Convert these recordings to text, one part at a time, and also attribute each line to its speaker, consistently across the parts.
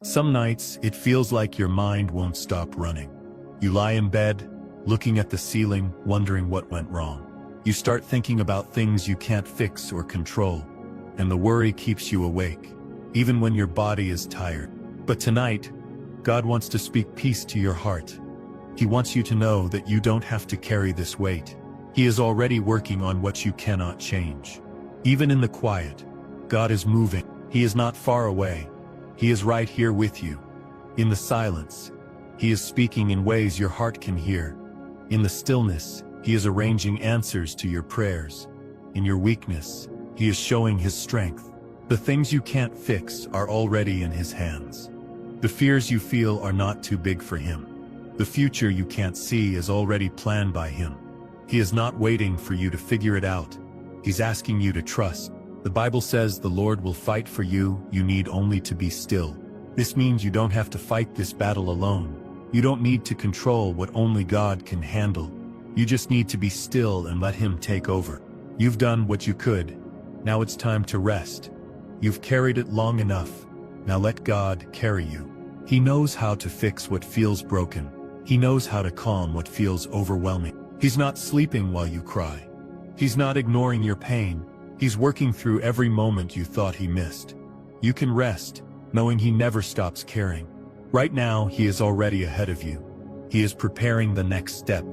Speaker 1: Some nights, it feels like your mind won't stop running. You lie in bed, looking at the ceiling, wondering what went wrong. You start thinking about things you can't fix or control, and the worry keeps you awake, even when your body is tired. But tonight, God wants to speak peace to your heart. He wants you to know that you don't have to carry this weight. He is already working on what you cannot change. Even in the quiet, God is moving. He is not far away. He is right here with you. In the silence, He is speaking in ways your heart can hear. In the stillness, He is arranging answers to your prayers. In your weakness, He is showing His strength. The things you can't fix are already in His hands. The fears you feel are not too big for Him. The future you can't see is already planned by Him. He is not waiting for you to figure it out. He's asking you to trust. The Bible says the Lord will fight for you. You need only to be still. This means you don't have to fight this battle alone. You don't need to control what only God can handle. You just need to be still and let Him take over. You've done what you could. Now it's time to rest. You've carried it long enough. Now let God carry you. He knows how to fix what feels broken. He knows how to calm what feels overwhelming. He's not sleeping while you cry. He's not ignoring your pain. He's working through every moment you thought He missed. You can rest, knowing He never stops caring. Right now, He is already ahead of you. He is preparing the next step.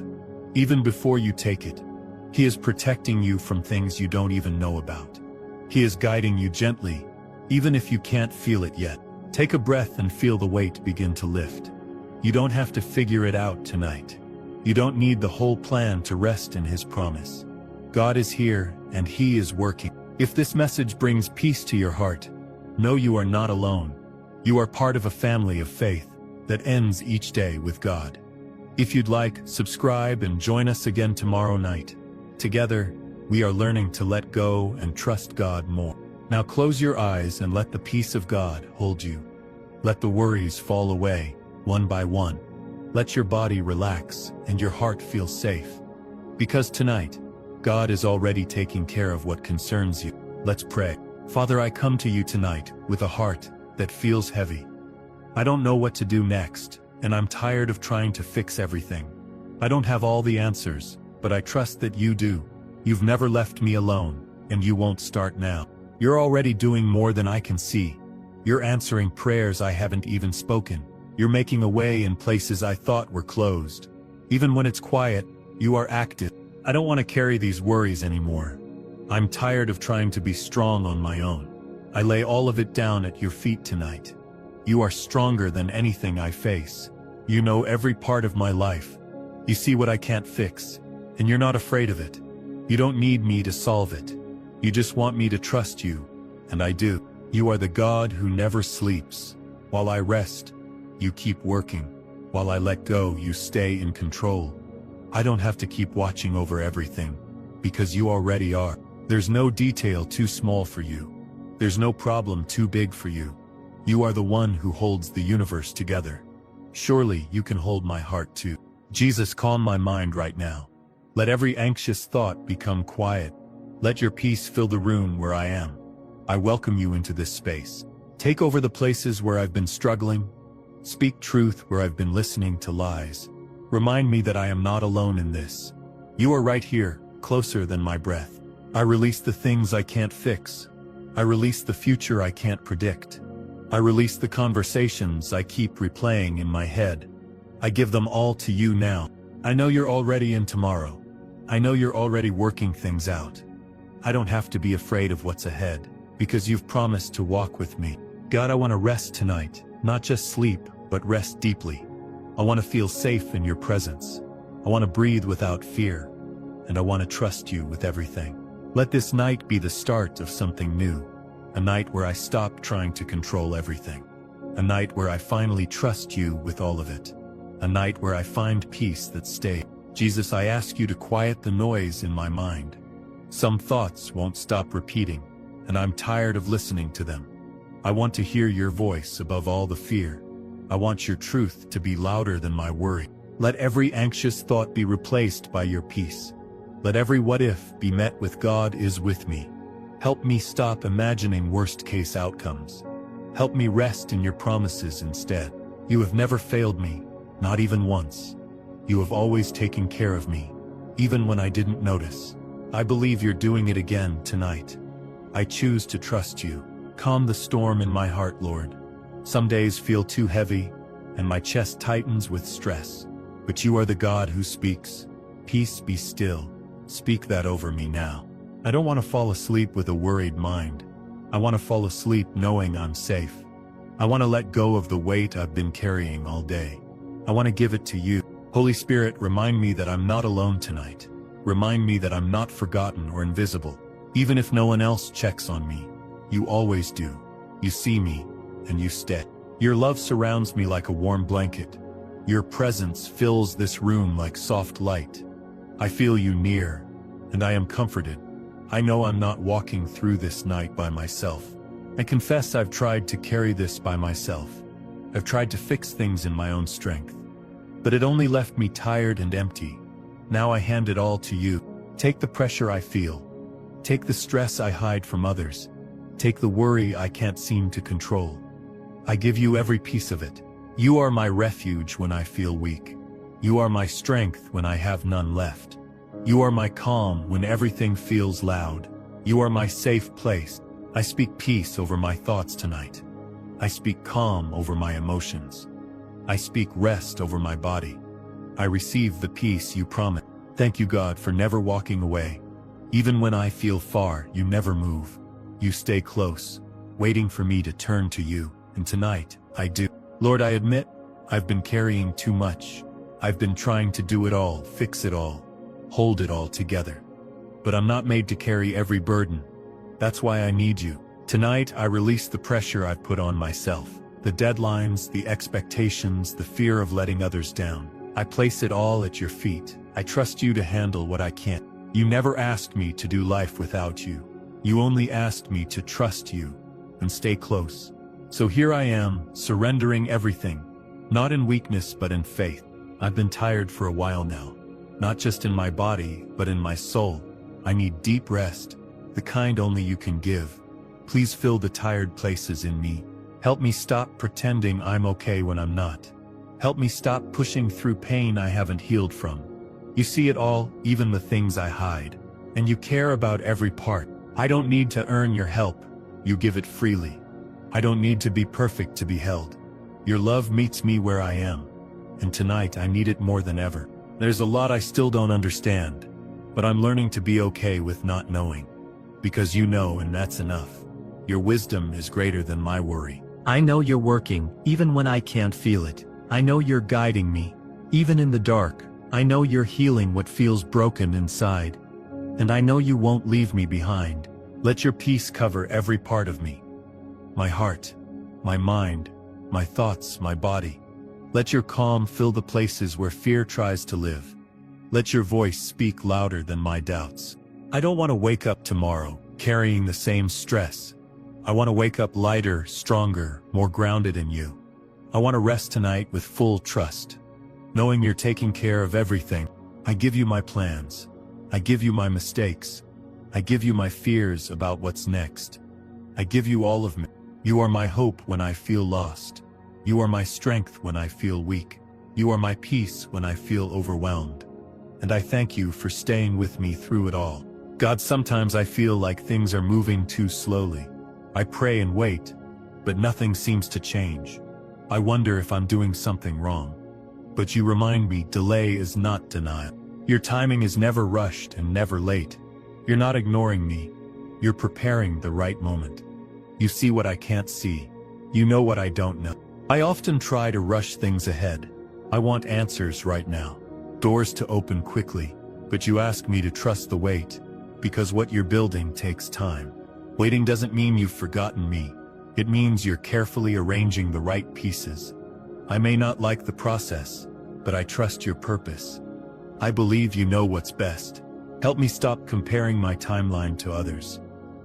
Speaker 1: Even before you take it, He is protecting you from things you don't even know about. He is guiding you gently, even if you can't feel it yet. Take a breath and feel the weight begin to lift. You don't have to figure it out tonight. You don't need the whole plan to rest in His promise. God is here, and He is working. If this message brings peace to your heart, know you are not alone. You are part of a family of faith that ends each day with God. If you'd like, subscribe and join us again tomorrow night. Together, we are learning to let go and trust God more. Now close your eyes and let the peace of God hold you. Let the worries fall away, one by one. Let your body relax and your heart feel safe. Because tonight, God is already taking care of what concerns you. Let's pray. Father, I come to you tonight with a heart that feels heavy. I don't know what to do next, and I'm tired of trying to fix everything. I don't have all the answers, but I trust that you do. You've never left me alone, and you won't start now. You're already doing more than I can see. You're answering prayers I haven't even spoken. You're making a way in places I thought were closed. Even when it's quiet, you are active. I don't want to carry these worries anymore. I'm tired of trying to be strong on my own. I lay all of it down at your feet tonight. You are stronger than anything I face. You know every part of my life. You see what I can't fix, and you're not afraid of it. You don't need me to solve it. You just want me to trust you, and I do. You are the God who never sleeps. While I rest, you keep working. While I let go, you stay in control. I don't have to keep watching over everything, because you already are. There's no detail too small for you. There's no problem too big for you. You are the one who holds the universe together. Surely you can hold my heart too. Jesus, calm my mind right now. Let every anxious thought become quiet. Let your peace fill the room where I am. I welcome you into this space. Take over the places where I've been struggling. Speak truth where I've been listening to lies. Remind me that I am not alone in this. You are right here, closer than my breath. I release the things I can't fix. I release the future I can't predict. I release the conversations I keep replaying in my head. I give them all to you now. I know you're already in tomorrow. I know you're already working things out. I don't have to be afraid of what's ahead, because you've promised to walk with me. God, I want to rest tonight, not just sleep, but rest deeply. I want to feel safe in your presence. I want to breathe without fear, and I want to trust you with everything. Let this night be the start of something new, a night where I stop trying to control everything, a night where I finally trust you with all of it, a night where I find peace that stays. Jesus, I ask you to quiet the noise in my mind. Some thoughts won't stop repeating, and I'm tired of listening to them. I want to hear your voice above all the fear. I want your truth to be louder than my worry. Let every anxious thought be replaced by your peace. Let every what if be met with God is with me. Help me stop imagining worst-case outcomes. Help me rest in your promises instead. You have never failed me, not even once. You have always taken care of me, even when I didn't notice. I believe you're doing it again tonight. I choose to trust you. Calm the storm in my heart, Lord. Some days feel too heavy, and my chest tightens with stress. But you are the God who speaks. Peace, be still. Speak that over me now. I don't want to fall asleep with a worried mind. I want to fall asleep knowing I'm safe. I want to let go of the weight I've been carrying all day. I want to give it to you. Holy Spirit, remind me that I'm not alone tonight. Remind me that I'm not forgotten or invisible. Even if no one else checks on me, you always do. You see me, and you stay. Your love surrounds me like a warm blanket. Your presence fills this room like soft light. I feel you near, and I am comforted. I know I'm not walking through this night by myself. I confess I've tried to carry this by myself. I've tried to fix things in my own strength. But it only left me tired and empty. Now I hand it all to you. Take the pressure I feel. Take the stress I hide from others. Take the worry I can't seem to control. I give you every piece of it. You are my refuge when I feel weak. You are my strength when I have none left. You are my calm when everything feels loud. You are my safe place. I speak peace over my thoughts tonight. I speak calm over my emotions. I speak rest over my body. I receive the peace you promise. Thank you, God, for never walking away. Even when I feel far, you never move. You stay close, waiting for me to turn to you, and tonight, I do. Lord, I admit, I've been carrying too much. I've been trying to do it all, fix it all, hold it all together. But I'm not made to carry every burden. That's why I need you. Tonight, I release the pressure I've put on myself. The deadlines, the expectations, the fear of letting others down. I place it all at your feet. I trust you to handle what I can't. You never asked me to do life without you. You only asked me to trust you and stay close. So here I am, surrendering everything, not in weakness but in faith. I've been tired for a while now, not just in my body, but in my soul. I need deep rest, the kind only you can give. Please fill the tired places in me. Help me stop pretending I'm okay when I'm not. Help me stop pushing through pain I haven't healed from. You see it all, even the things I hide. And you care about every part. I don't need to earn your help. You give it freely. I don't need to be perfect to be held. Your love meets me where I am. And tonight I need it more than ever. There's a lot I still don't understand. But I'm learning to be okay with not knowing. Because you know, and that's enough. Your wisdom is greater than my worry. I know you're working, even when I can't feel it. I know you're guiding me, even in the dark. I know you're healing what feels broken inside. And I know you won't leave me behind. Let your peace cover every part of me. My heart, my mind, my thoughts, my body. Let your calm fill the places where fear tries to live. Let your voice speak louder than my doubts. I don't want to wake up tomorrow, carrying the same stress. I want to wake up lighter, stronger, more grounded in you. I want to rest tonight with full trust, knowing you're taking care of everything. I give you my plans. I give you my mistakes. I give you my fears about what's next. I give you all of me. You are my hope when I feel lost. You are my strength when I feel weak. You are my peace when I feel overwhelmed. And I thank you for staying with me through it all. God, sometimes I feel like things are moving too slowly. I pray and wait, but nothing seems to change. I wonder if I'm doing something wrong. But you remind me, delay is not denial. Your timing is never rushed and never late. You're not ignoring me. You're preparing the right moment. You see what I can't see. You know what I don't know. I often try to rush things ahead. I want answers right now. Doors to open quickly. But you ask me to trust the wait, because what you're building takes time. Waiting doesn't mean you've forgotten me. It means you're carefully arranging the right pieces. I may not like the process, but I trust your purpose. I believe you know what's best. Help me stop comparing my timeline to others.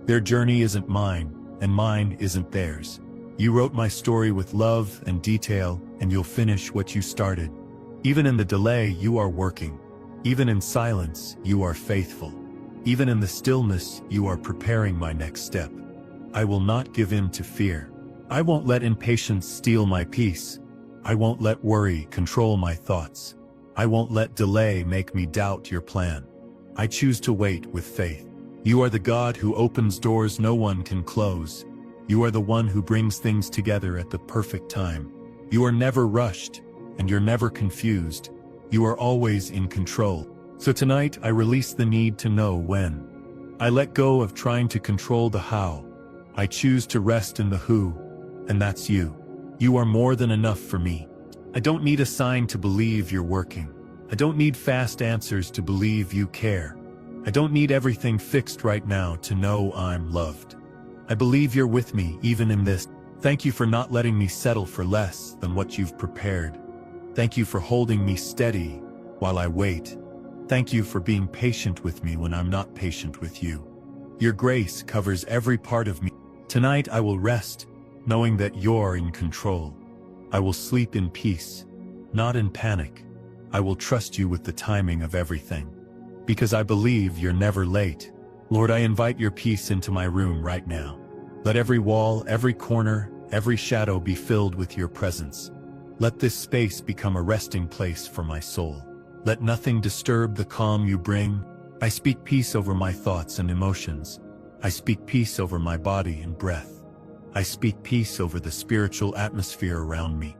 Speaker 1: Their journey isn't mine, and mine isn't theirs. You wrote my story with love and detail, and you'll finish what you started. Even in the delay, you are working. Even in silence, you are faithful. Even in the stillness, you are preparing my next step. I will not give in to fear. I won't let impatience steal my peace. I won't let worry control my thoughts. I won't let delay make me doubt your plan. I choose to wait with faith. You are the God who opens doors no one can close. You are the one who brings things together at the perfect time. You are never rushed, and you're never confused. You are always in control. So tonight I release the need to know when. I let go of trying to control the how. I choose to rest in the who, and that's you. You are more than enough for me. I don't need a sign to believe you're working. I don't need fast answers to believe you care. I don't need everything fixed right now to know I'm loved. I believe you're with me even in this. Thank you for not letting me settle for less than what you've prepared. Thank you for holding me steady while I wait. Thank you for being patient with me when I'm not patient with you. Your grace covers every part of me. Tonight I will rest, knowing that you're in control. I will sleep in peace, not in panic. I will trust you with the timing of everything. Because I believe you're never late. Lord, I invite your peace into my room right now. Let every wall, every corner, every shadow be filled with your presence. Let this space become a resting place for my soul. Let nothing disturb the calm you bring. I speak peace over my thoughts and emotions. I speak peace over my body and breath. I speak peace over the spiritual atmosphere around me.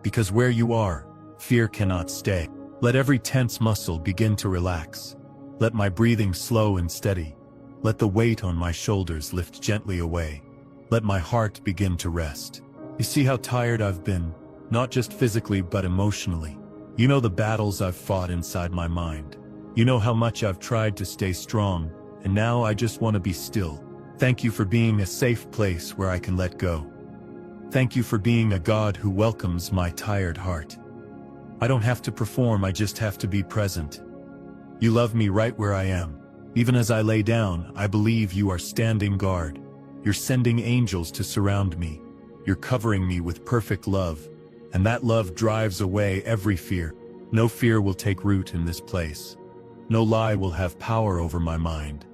Speaker 1: Because where you are, fear cannot stay. Let every tense muscle begin to relax. Let my breathing slow and steady. Let the weight on my shoulders lift gently away. Let my heart begin to rest. You see how tired I've been, not just physically but emotionally. You know the battles I've fought inside my mind. You know how much I've tried to stay strong, and now I just want to be still. Thank you for being a safe place where I can let go. Thank you for being a God who welcomes my tired heart. I don't have to perform, I just have to be present. You love me right where I am. Even as I lay down, I believe you are standing guard. You're sending angels to surround me. You're covering me with perfect love, and that love drives away every fear. No fear will take root in this place. No lie will have power over my mind.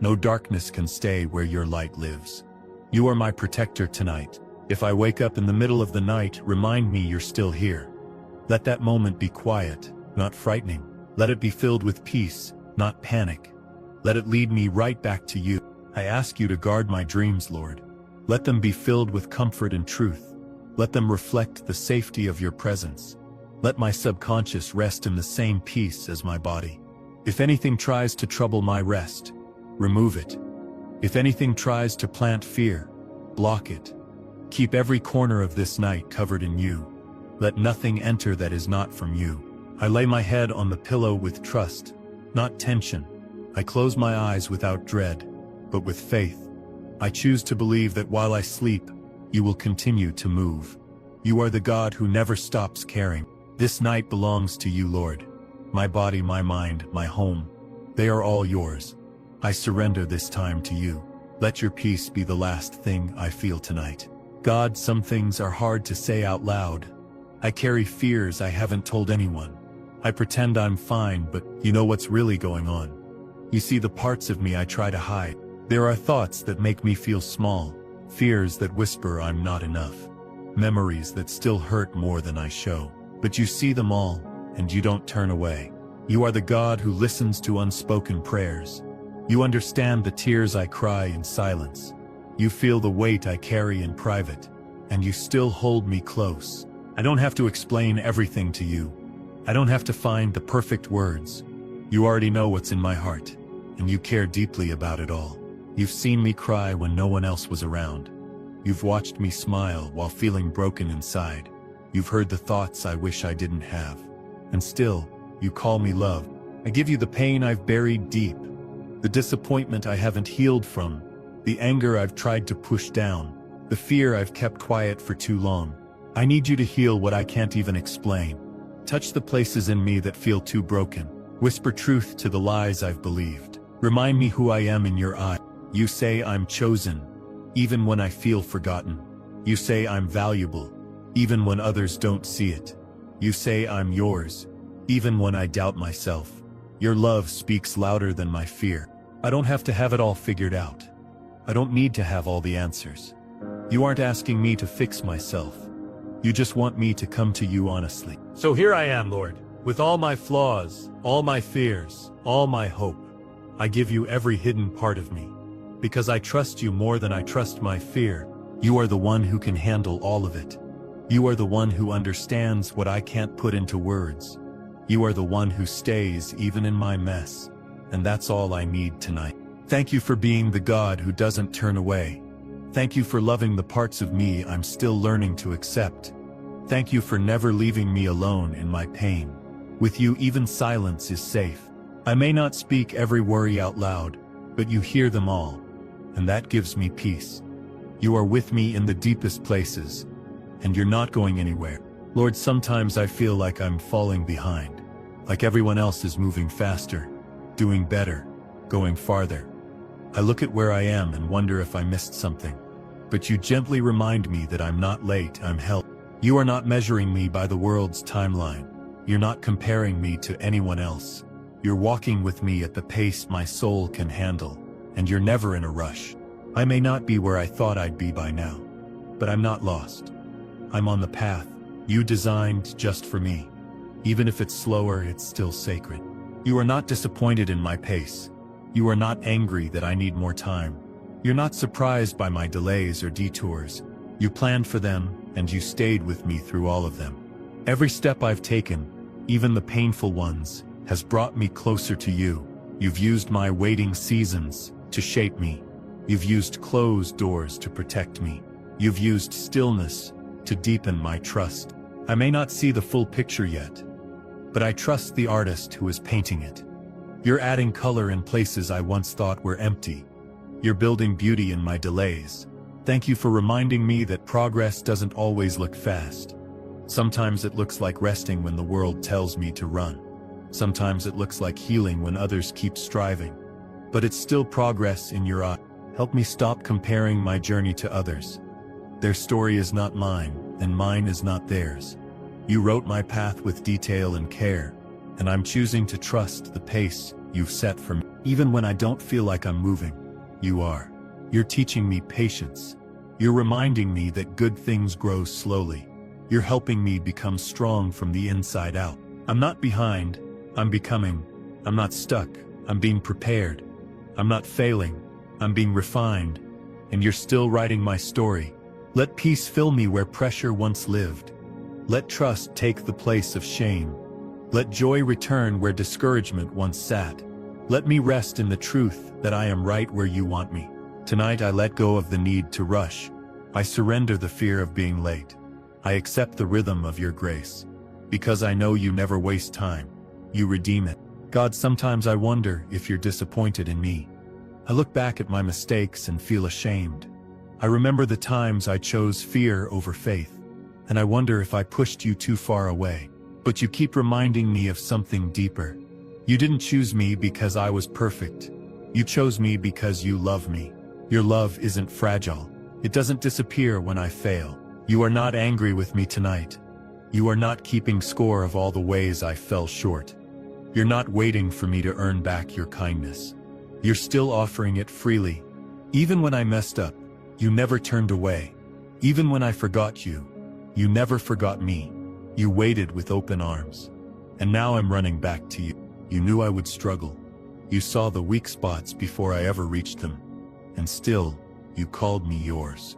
Speaker 1: No darkness can stay where your light lives. You are my protector tonight. If I wake up in the middle of the night, remind me you're still here. Let that moment be quiet, not frightening. Let it be filled with peace, not panic. Let it lead me right back to you. I ask you to guard my dreams, Lord. Let them be filled with comfort and truth. Let them reflect the safety of your presence. Let my subconscious rest in the same peace as my body. If anything tries to trouble my rest, remove it. If anything tries to plant fear, block it. Keep every corner of this night covered in you. Let nothing enter that is not from you. I lay my head on the pillow with trust, not tension. I close my eyes without dread, but with faith. I choose to believe that while I sleep, you will continue to move. You are the God who never stops caring. This night belongs to you, Lord. My body, my mind, my home, they are all yours. I surrender this time to you. Let your peace be the last thing I feel tonight. God, some things are hard to say out loud. I carry fears I haven't told anyone. I pretend I'm fine, but you know what's really going on. You see the parts of me I try to hide. There are thoughts that make me feel small, fears that whisper I'm not enough, memories that still hurt more than I show. But you see them all, and you don't turn away. You are the God who listens to unspoken prayers. You understand the tears I cry in silence. You feel the weight I carry in private, and you still hold me close. I don't have to explain everything to you. I don't have to find the perfect words. You already know what's in my heart, and you care deeply about it all. You've seen me cry when no one else was around. You've watched me smile while feeling broken inside. You've heard the thoughts I wish I didn't have. And still, you call me love. I give you the pain I've buried deep, the disappointment I haven't healed from, the anger I've tried to push down, the fear I've kept quiet for too long. I need you to heal what I can't even explain. Touch the places in me that feel too broken. Whisper truth to the lies I've believed. Remind me who I am in your eye. You say I'm chosen, even when I feel forgotten. You say I'm valuable, even when others don't see it. You say I'm yours, even when I doubt myself. Your love speaks louder than my fear. I don't have to have it all figured out. I don't need to have all the answers. You aren't asking me to fix myself. You just want me to come to you honestly. So here I am, Lord, with all my flaws, all my fears, all my hope. I give you every hidden part of me. Because I trust you more than I trust my fear. You are the one who can handle all of it. You are the one who understands what I can't put into words. You are the one who stays even in my mess. And that's all I need tonight. Thank you for being the God who doesn't turn away. Thank you for loving the parts of me I'm still learning to accept. Thank you for never leaving me alone in my pain. With you, even silence is safe. I may not speak every worry out loud, but you hear them all, and that gives me peace. You are with me in the deepest places, and you're not going anywhere. Lord, sometimes I feel like I'm falling behind, like everyone else is moving faster, doing better, going farther. I look at where I am and wonder if I missed something. But you gently remind me that I'm not late, I'm helped. You are not measuring me by the world's timeline. You're not comparing me to anyone else. You're walking with me at the pace my soul can handle, and you're never in a rush. I may not be where I thought I'd be by now, but I'm not lost. I'm on the path you designed just for me. Even if it's slower, it's still sacred. You are not disappointed in my pace. You are not angry that I need more time. You're not surprised by my delays or detours. You planned for them, and you stayed with me through all of them. Every step I've taken, even the painful ones, has brought me closer to you. You've used my waiting seasons to shape me. You've used closed doors to protect me. You've used stillness to deepen my trust. I may not see the full picture yet, but I trust the artist who is painting it. You're adding color in places I once thought were empty. You're building beauty in my delays. Thank you for reminding me that progress doesn't always look fast. Sometimes it looks like resting when the world tells me to run. Sometimes it looks like healing when others keep striving. But it's still progress in your eye. Help me stop comparing my journey to others. Their story is not mine, and mine is not theirs. You wrote my path with detail and care, and I'm choosing to trust the pace you've set for me. Even when I don't feel like I'm moving, you are. You're teaching me patience. You're reminding me that good things grow slowly. You're helping me become strong from the inside out. I'm not behind, I'm becoming. I'm not stuck, I'm being prepared. I'm not failing, I'm being refined. And you're still writing my story. Let peace fill me where pressure once lived. Let trust take the place of shame. Let joy return where discouragement once sat. Let me rest in the truth that I am right where you want me. Tonight I let go of the need to rush. I surrender the fear of being late. I accept the rhythm of your grace. Because I know you never waste time. You redeem it. God, sometimes I wonder if you're disappointed in me. I look back at my mistakes and feel ashamed. I remember the times I chose fear over faith. And I wonder if I pushed you too far away. But you keep reminding me of something deeper. You didn't choose me because I was perfect. You chose me because you love me. Your love isn't fragile. It doesn't disappear when I fail. You are not angry with me tonight. You are not keeping score of all the ways I fell short. You're not waiting for me to earn back your kindness. You're still offering it freely. Even when I messed up, you never turned away. Even when I forgot you, you never forgot me. You waited with open arms. And now I'm running back to you. You knew I would struggle. You saw the weak spots before I ever reached them. And still, you called me yours.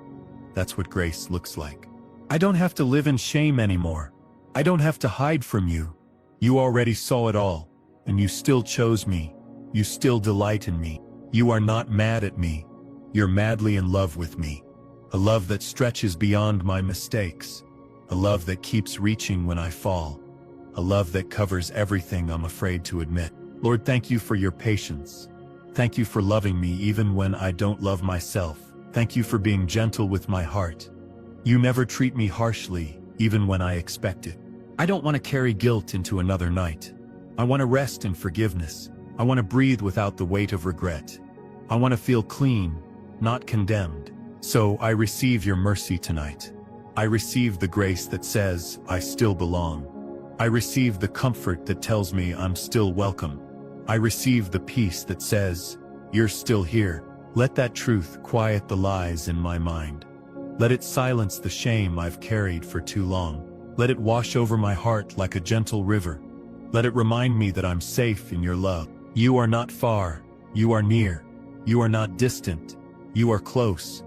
Speaker 1: That's what grace looks like. I don't have to live in shame anymore. I don't have to hide from you. You already saw it all, and you still chose me. You still delight in me. You are not mad at me. You're madly in love with me. A love that stretches beyond my mistakes. A love that keeps reaching when I fall. A love that covers everything I'm afraid to admit. Lord, thank you for your patience. Thank you for loving me even when I don't love myself. Thank you for being gentle with my heart. You never treat me harshly, even when I expect it. I don't want to carry guilt into another night. I want to rest in forgiveness. I want to breathe without the weight of regret. I want to feel clean, not condemned. So I receive your mercy tonight. I receive the grace that says, I still belong. I receive the comfort that tells me I'm still welcome. I receive the peace that says, you're still here. Let that truth quiet the lies in my mind. Let it silence the shame I've carried for too long. Let it wash over my heart like a gentle river. Let it remind me that I'm safe in your love. You are not far, you are near. You are not distant, you are close.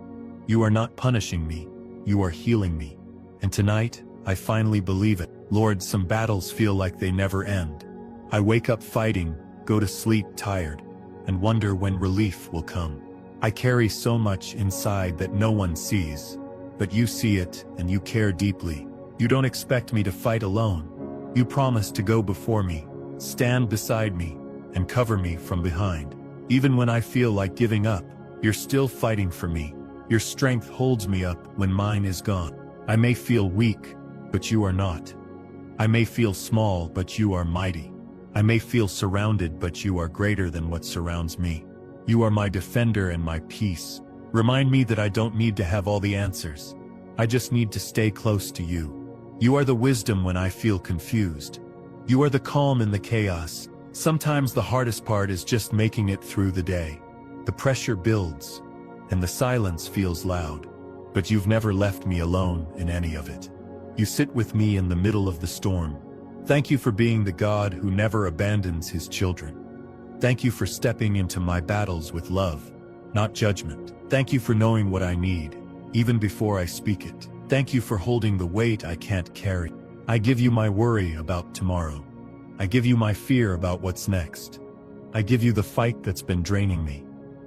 Speaker 1: You are not punishing me, you are healing me. And tonight, I finally believe it. Lord, some battles feel like they never end. I wake up fighting, go to sleep tired, and wonder when relief will come. I carry so much inside that no one sees, but you see it and you care deeply. You don't expect me to fight alone. You promise to go before me, stand beside me, and cover me from behind. Even when I feel like giving up, you're still fighting for me. Your strength holds me up when mine is gone. I may feel weak, but you are not. I may feel small, but you are mighty. I may feel surrounded, but you are greater than what surrounds me. You are my defender and my peace. Remind me that I don't need to have all the answers. I just need to stay close to you. You are the wisdom when I feel confused. You are the calm in the chaos. Sometimes the hardest part is just making it through the day. The pressure builds, and the silence feels loud. But you've never left me alone in any of it. You sit with me in the middle of the storm. Thank you for being the God who never abandons his children. Thank you for stepping into my battles with love, not judgment. Thank you for knowing what I need, even before I speak it. Thank you for holding the weight I can't carry. I give you my worry about tomorrow. I give you my fear about what's next. I give you the fight that's been draining me.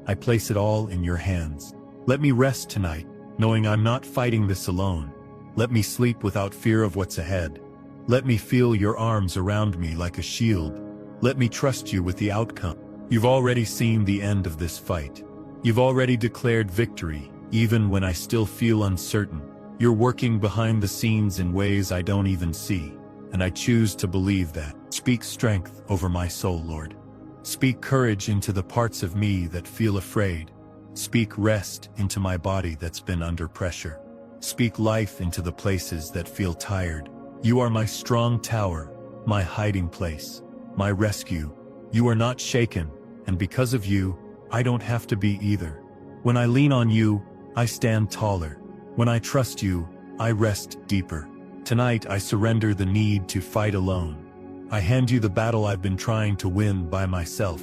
Speaker 1: I place it all in your hands. Let me rest tonight, knowing I'm not fighting this alone. Let me sleep without fear of what's ahead. Let me feel your arms around me like a shield. Let me trust you with the outcome. You've already seen the end of this fight. You've already declared victory, even when I still feel uncertain. You're working behind the scenes in ways I don't even see, and I choose to believe that. Speak strength over my soul, Lord. Speak courage into the parts of me that feel afraid. Speak rest into my body that's been under pressure. Speak life into the places that feel tired. You are my strong tower, my hiding place, my rescue. You are not shaken, and because of you, I don't have to be either. When I lean on you, I stand taller. When I trust you, I rest deeper. Tonight I surrender the need to fight alone. I hand you the battle I've been trying to win by myself.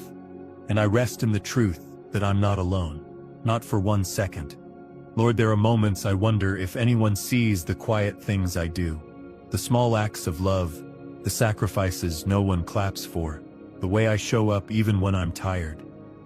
Speaker 1: And I rest in the truth that I'm not alone. Not for 1 second. Lord, there are moments I wonder if anyone sees the quiet things I do. The small acts of love, the sacrifices no one claps for, the way I show up even when I'm tired.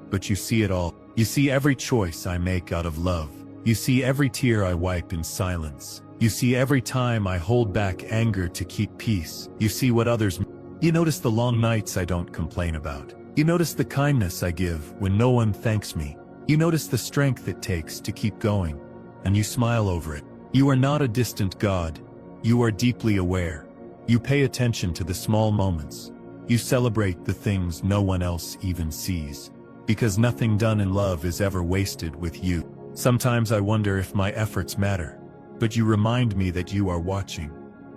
Speaker 1: But you see it all. You see every choice I make out of love. You see every tear I wipe in silence. You see every time I hold back anger to keep peace. You see what others. You notice the long nights I don't complain about. You notice the kindness I give when no one thanks me. You notice the strength it takes to keep going, and you smile over it. You are not a distant God. You are deeply aware. You pay attention to the small moments. You celebrate the things no one else even sees. Because nothing done in love is ever wasted with you. Sometimes I wonder if my efforts matter, but you remind me that you are watching,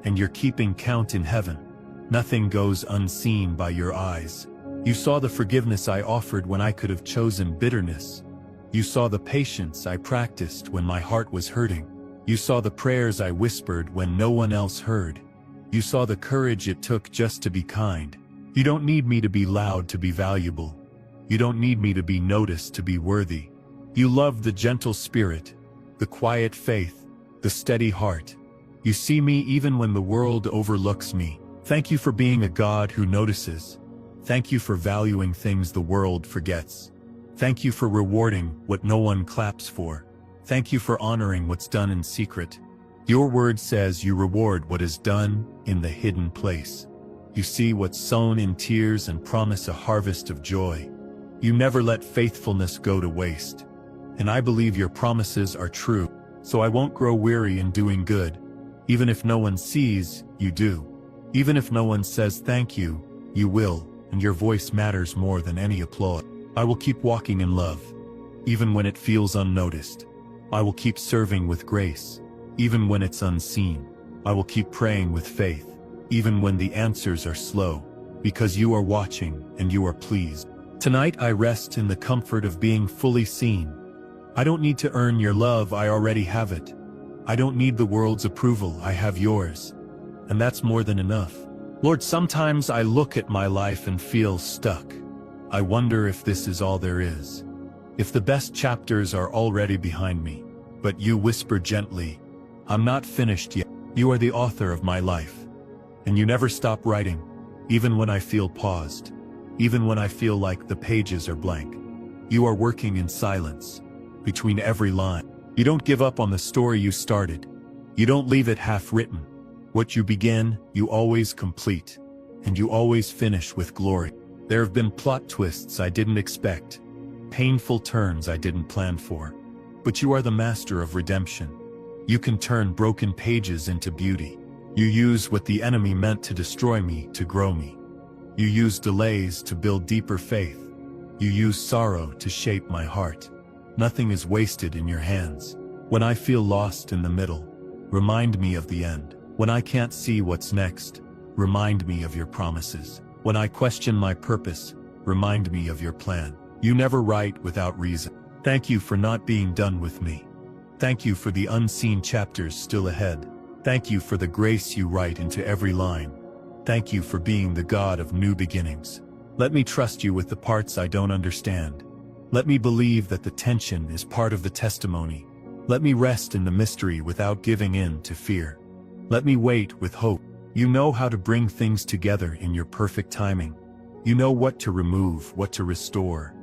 Speaker 1: and you're keeping count in heaven. Nothing goes unseen by your eyes. You saw the forgiveness I offered when I could have chosen bitterness. You saw the patience I practiced when my heart was hurting. You saw the prayers I whispered when no one else heard. You saw the courage it took just to be kind. You don't need me to be loud to be valuable. You don't need me to be noticed to be worthy. You love the gentle spirit, the quiet faith, the steady heart. You see me even when the world overlooks me. Thank you for being a God who notices. Thank you for valuing things the world forgets. Thank you for rewarding what no one claps for. Thank you for honoring what's done in secret. Your word says you reward what is done in the hidden place. You see what's sown in tears and promise a harvest of joy. You never let faithfulness go to waste. And I believe your promises are true, so I won't grow weary in doing good. Even if no one sees, you do. Even if no one says thank you, you will, and your voice matters more than any applause. I will keep walking in love, even when it feels unnoticed. I will keep serving with grace, even when it's unseen. I will keep praying with faith, even when the answers are slow, because you are watching and you are pleased. Tonight I rest in the comfort of being fully seen. I don't need to earn your love, I already have it. I don't need the world's approval, I have yours. And that's more than enough. Lord, sometimes I look at my life and feel stuck. I wonder if this is all there is. If the best chapters are already behind me. But you whisper gently, I'm not finished yet. You are the author of my life. And you never stop writing, even when I feel paused. Even when I feel like the pages are blank. You are working in silence, between every line. You don't give up on the story you started. You don't leave it half-written. What you begin, you always complete. And you always finish with glory. There have been plot twists I didn't expect, painful turns I didn't plan for. But you are the master of redemption. You can turn broken pages into beauty. You use what the enemy meant to destroy me to grow me. You use delays to build deeper faith. You use sorrow to shape my heart. Nothing is wasted in your hands. When I feel lost in the middle, remind me of the end. When I can't see what's next, remind me of your promises. When I question my purpose, remind me of your plan. You never write without reason. Thank you for not being done with me. Thank you for the unseen chapters still ahead. Thank you for the grace you write into every line. Thank you for being the God of new beginnings. Let me trust you with the parts I don't understand. Let me believe that the tension is part of the testimony. Let me rest in the mystery without giving in to fear. Let me wait with hope. You know how to bring things together in your perfect timing. You know what to remove, what to restore,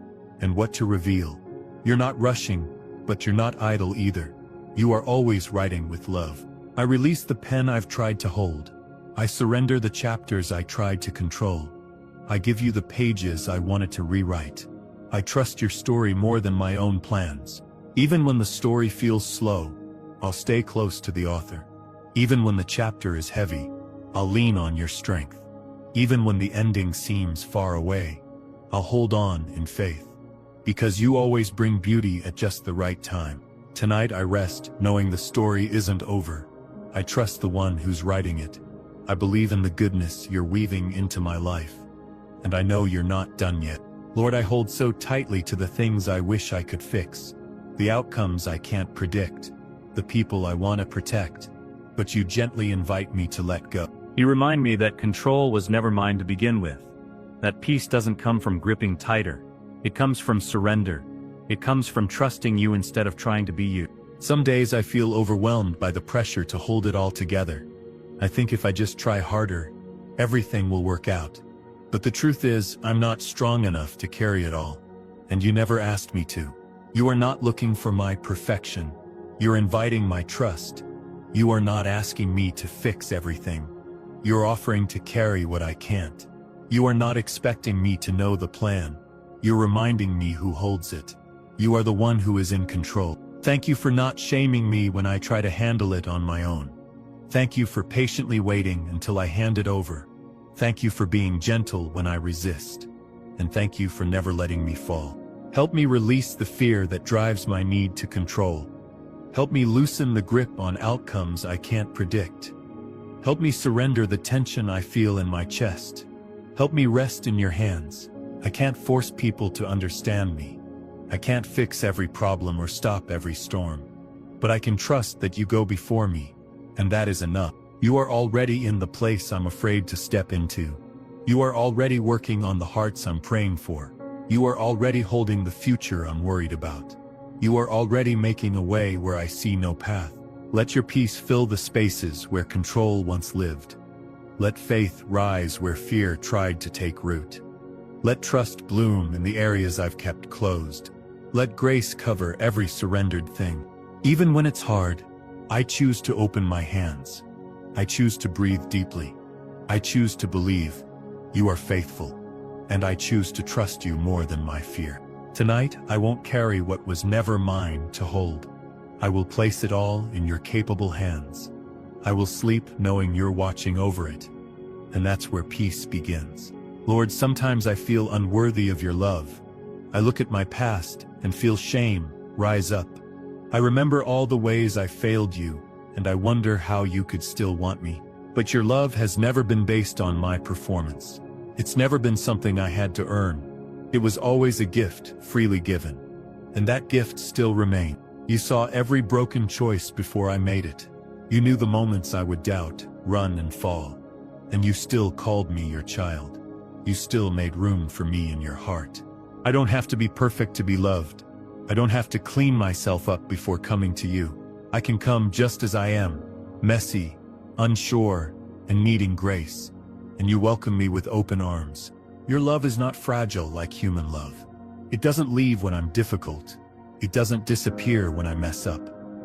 Speaker 1: and what to reveal. You're not rushing, but you're not idle either. You are always writing with love. I release the pen I've tried to hold. I surrender the chapters I tried to control. I give you the pages I wanted to rewrite. I trust your story more than my own plans. Even when the story feels slow, I'll stay close to the author. Even when the chapter is heavy, I'll lean on your strength. Even when the ending seems far away, I'll hold on in faith. Because you always bring beauty at just the right time. Tonight I rest, knowing the story isn't over. I trust the one who's writing it. I believe in the goodness you're weaving into my life. And I know you're not done yet. Lord, I hold so tightly to the things I wish I could fix. The outcomes I can't predict. The people I want to protect. But you gently invite me to let go.
Speaker 2: You remind me that control was never mine to begin with. That peace doesn't come from gripping tighter. It comes from surrender. It comes from trusting you instead of trying to be you.
Speaker 1: Some days I feel overwhelmed by the pressure to hold it all together. I think if I just try harder, everything will work out. But the truth is, I'm not strong enough to carry it all. And you never asked me to. You are not looking for my perfection. You're inviting my trust. You are not asking me to fix everything. You're offering to carry what I can't. You are not expecting me to know the plan. You're reminding me who holds it. You are the one who is in control. Thank you for not shaming me when I try to handle it on my own. Thank you for patiently waiting until I hand it over. Thank you for being gentle when I resist. And thank you for never letting me fall. Help me release the fear that drives my need to control. Help me loosen the grip on outcomes I can't predict. Help me surrender the tension I feel in my chest. Help me rest in your hands. I can't force people to understand me. I can't fix every problem or stop every storm. But I can trust that you go before me, and that is enough. You are already in the place I'm afraid to step into. You are already working on the hearts I'm praying for. You are already holding the future I'm worried about. You are already making a way where I see no path. Let your peace fill the spaces where control once lived. Let faith rise where fear tried to take root. Let trust bloom in the areas I've kept closed. Let grace cover every surrendered thing. Even when it's hard, I choose to open my hands. I choose to breathe deeply. I choose to believe you are faithful. And I choose to trust you more than my fear. Tonight, I won't carry what was never mine to hold. I will place it all in your capable hands. I will sleep knowing you're watching over it. And that's where peace begins. Lord, sometimes I feel unworthy of your love. I look at my past and feel shame rise up. I remember all the ways I failed you, and I wonder how you could still want me. But your love has never been based on my performance. It's never been something I had to earn. It was always a gift, freely given. And that gift still remains. You saw every broken choice before I made it. You knew the moments I would doubt, run and fall. And you still called me your child. You still made room for me in your heart. I don't have to be perfect to be loved. I don't have to clean myself up before coming to you. I can come just as I am, messy, unsure, and needing grace. And you welcome me with open arms. Your love is not fragile like human love. It doesn't leave when I'm difficult. It doesn't disappear when I mess up.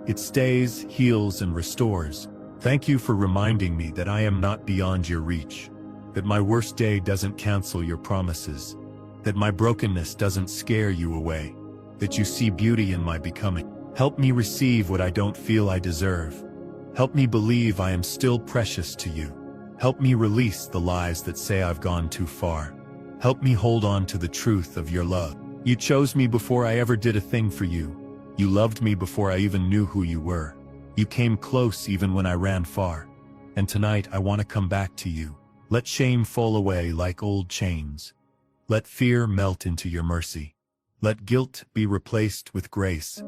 Speaker 1: It stays, heals, and restores. Thank you for reminding me that I am not beyond your reach. That my worst day doesn't cancel your promises. That my brokenness doesn't scare you away. That you see beauty in my becoming. Help me receive what I don't feel I deserve. Help me believe I am still precious to you. Help me release the lies that say I've gone too far. Help me hold on to the truth of your love. You chose me before I ever did a thing for you. You loved me before I even knew who you were. You came close even when I ran far. And tonight I want to come back to you. Let shame fall away like old chains. Let fear melt into your mercy. Let guilt be replaced with grace.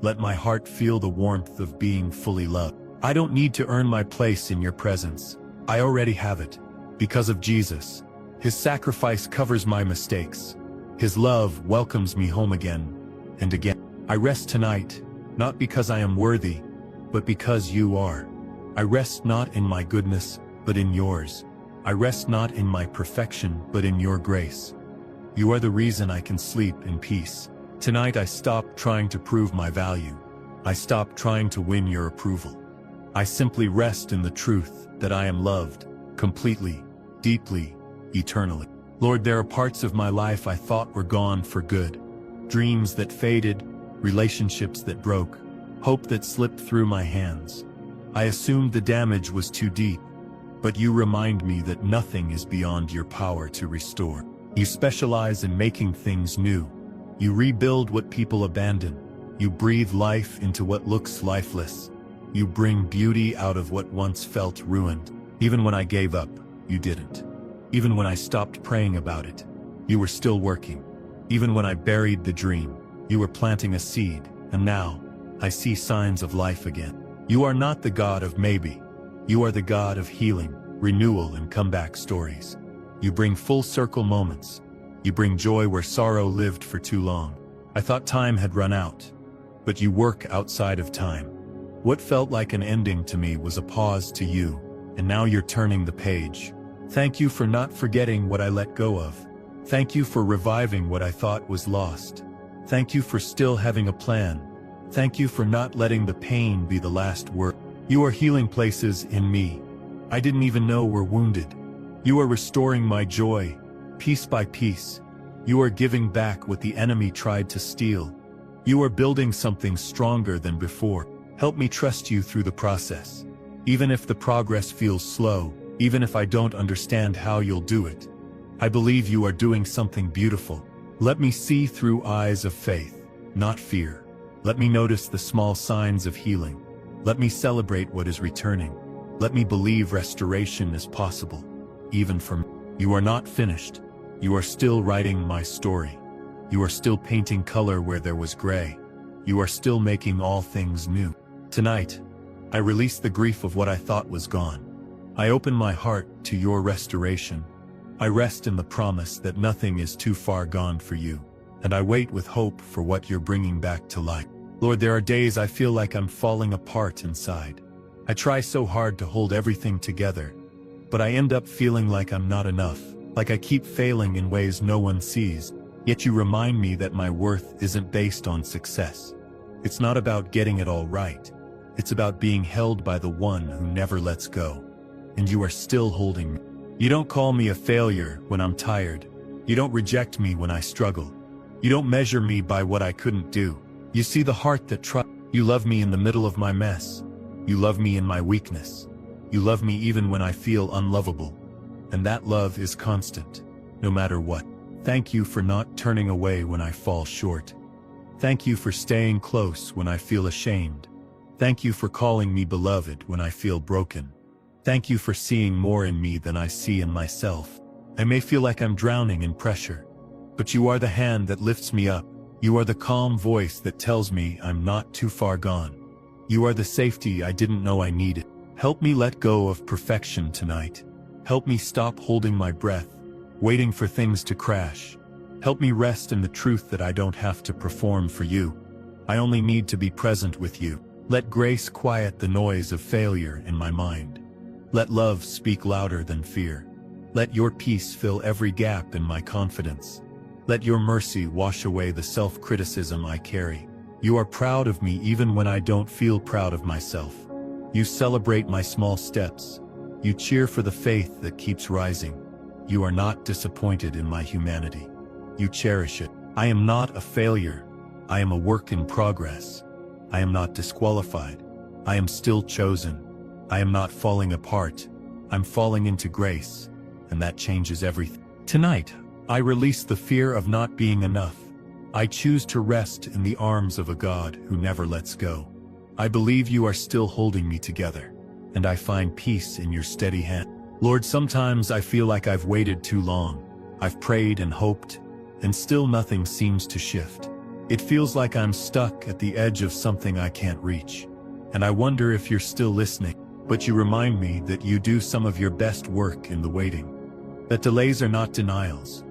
Speaker 1: Let my heart feel the warmth of being fully loved. I don't need to earn my place in your presence. I already have it. Because of Jesus. His sacrifice covers my mistakes. His love welcomes me home again and again. I rest tonight, not because I am worthy, but because you are. I rest not in my goodness, but in yours. I rest not in my perfection, but in your grace. You are the reason I can sleep in peace. Tonight I stop trying to prove my value. I stop trying to win your approval. I simply rest in the truth that I am loved, completely, deeply, eternally. Lord, there are parts of my life I thought were gone for good. Dreams that faded, relationships that broke, hope that slipped through my hands. I assumed the damage was too deep, but you remind me that nothing is beyond your power to restore. You specialize in making things new. You rebuild what people abandon. You breathe life into what looks lifeless. You bring beauty out of what once felt ruined. Even when I gave up, you didn't. Even when I stopped praying about it, you were still working. Even when I buried the dream, you were planting a seed, and now, I see signs of life again. You are not the God of maybe. You are the God of healing, renewal, and comeback stories. You bring full circle moments. You bring joy where sorrow lived for too long. I thought time had run out, but you work outside of time. What felt like an ending to me was a pause to you, and now you're turning the page. Thank you for not forgetting what I let go of. Thank you for reviving what I thought was lost. Thank you for still having a plan. Thank you for not letting the pain be the last word. You are healing places in me I didn't even know were wounded. You are restoring my joy, piece by piece. You are giving back what the enemy tried to steal. You are building something stronger than before. Help me trust you through the process. Even if the progress feels slow, even if I don't understand how you'll do it. I believe you are doing something beautiful. Let me see through eyes of faith, not fear. Let me notice the small signs of healing. Let me celebrate what is returning. Let me believe restoration is possible, even for me. You are not finished. You are still writing my story. You are still painting color where there was gray. You are still making all things new. Tonight, I release the grief of what I thought was gone. I open my heart to your restoration. I rest in the promise that nothing is too far gone for you, and I wait with hope for what you're bringing back to life. Lord, there are days I feel like I'm falling apart inside. I try so hard to hold everything together, but I end up feeling like I'm not enough, like I keep failing in ways no one sees. Yet you remind me that my worth isn't based on success. It's not about getting it all right. It's about being held by the one who never lets go. And you are still holding me. You don't call me a failure when I'm tired. You don't reject me when I struggle. You don't measure me by what I couldn't do. You see the heart that trusts. You love me in the middle of my mess. You love me in my weakness. You love me even when I feel unlovable. And that love is constant, no matter what. Thank you for not turning away when I fall short. Thank you for staying close when I feel ashamed. Thank you for calling me beloved when I feel broken. Thank you for seeing more in me than I see in myself. I may feel like I'm drowning in pressure, but you are the hand that lifts me up. You are the calm voice that tells me I'm not too far gone. You are the safety I didn't know I needed. Help me let go of perfection tonight. Help me stop holding my breath, waiting for things to crash. Help me rest in the truth that I don't have to perform for you. I only need to be present with you. Let grace quiet the noise of failure in my mind. Let love speak louder than fear. Let your peace fill every gap in my confidence. Let your mercy wash away the self-criticism I carry. You are proud of me even when I don't feel proud of myself. You celebrate my small steps. You cheer for the faith that keeps rising. You are not disappointed in my humanity. You cherish it. I am not a failure. I am a work in progress. I am not disqualified. I am still chosen. I am not falling apart. I'm falling into grace, and that changes everything. Tonight, I release the fear of not being enough. I choose to rest in the arms of a God who never lets go. I believe you are still holding me together, and I find peace in your steady hand. Lord, sometimes I feel like I've waited too long. I've prayed and hoped, and still nothing seems to shift. It feels like I'm stuck at the edge of something I can't reach. And I wonder if you're still listening. But you remind me that you do some of your best work in the waiting. That delays are not denials.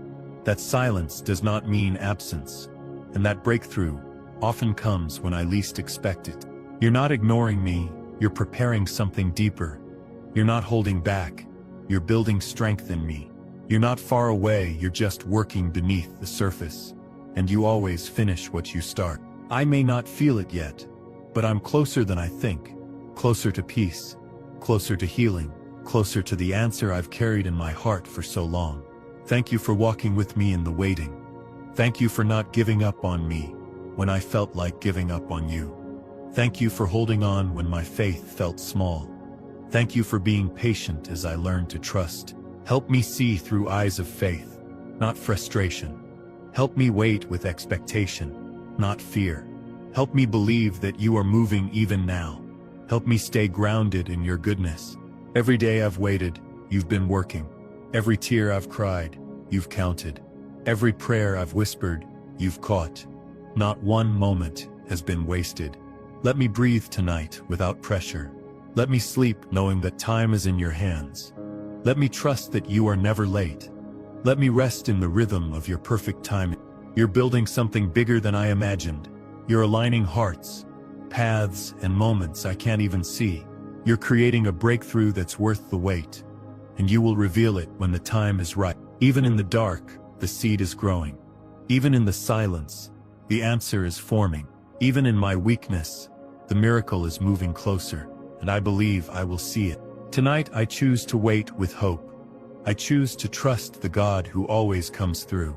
Speaker 1: That silence does not mean absence. And that breakthrough often comes when I least expect it. You're not ignoring me, you're preparing something deeper. You're not holding back, you're building strength in me. You're not far away, you're just working beneath the surface. And you always finish what you start. I may not feel it yet, but I'm closer than I think. Closer to peace, closer to healing, closer to the answer I've carried in my heart for so long. Thank you for walking with me in the waiting. Thank you for not giving up on me when I felt like giving up on you. Thank you for holding on when my faith felt small. Thank you for being patient as I learned to trust. Help me see through eyes of faith, not frustration. Help me wait with expectation, not fear. Help me believe that you are moving even now. Help me stay grounded in your goodness. Every day I've waited, you've been working. Every tear I've cried, you've counted. Every prayer I've whispered, you've caught. Not one moment has been wasted. Let me breathe tonight without pressure. Let me sleep knowing that time is in your hands. Let me trust that you are never late. Let me rest in the rhythm of your perfect timing. You're building something bigger than I imagined. You're aligning hearts, paths, and moments I can't even see. You're creating a breakthrough that's worth the wait. And you will reveal it when the time is right. Even in the dark, the seed is growing. Even in the silence, the answer is forming. Even in my weakness, the miracle is moving closer, and I believe I will see it. Tonight I choose to wait with hope. I choose to trust the God who always comes through.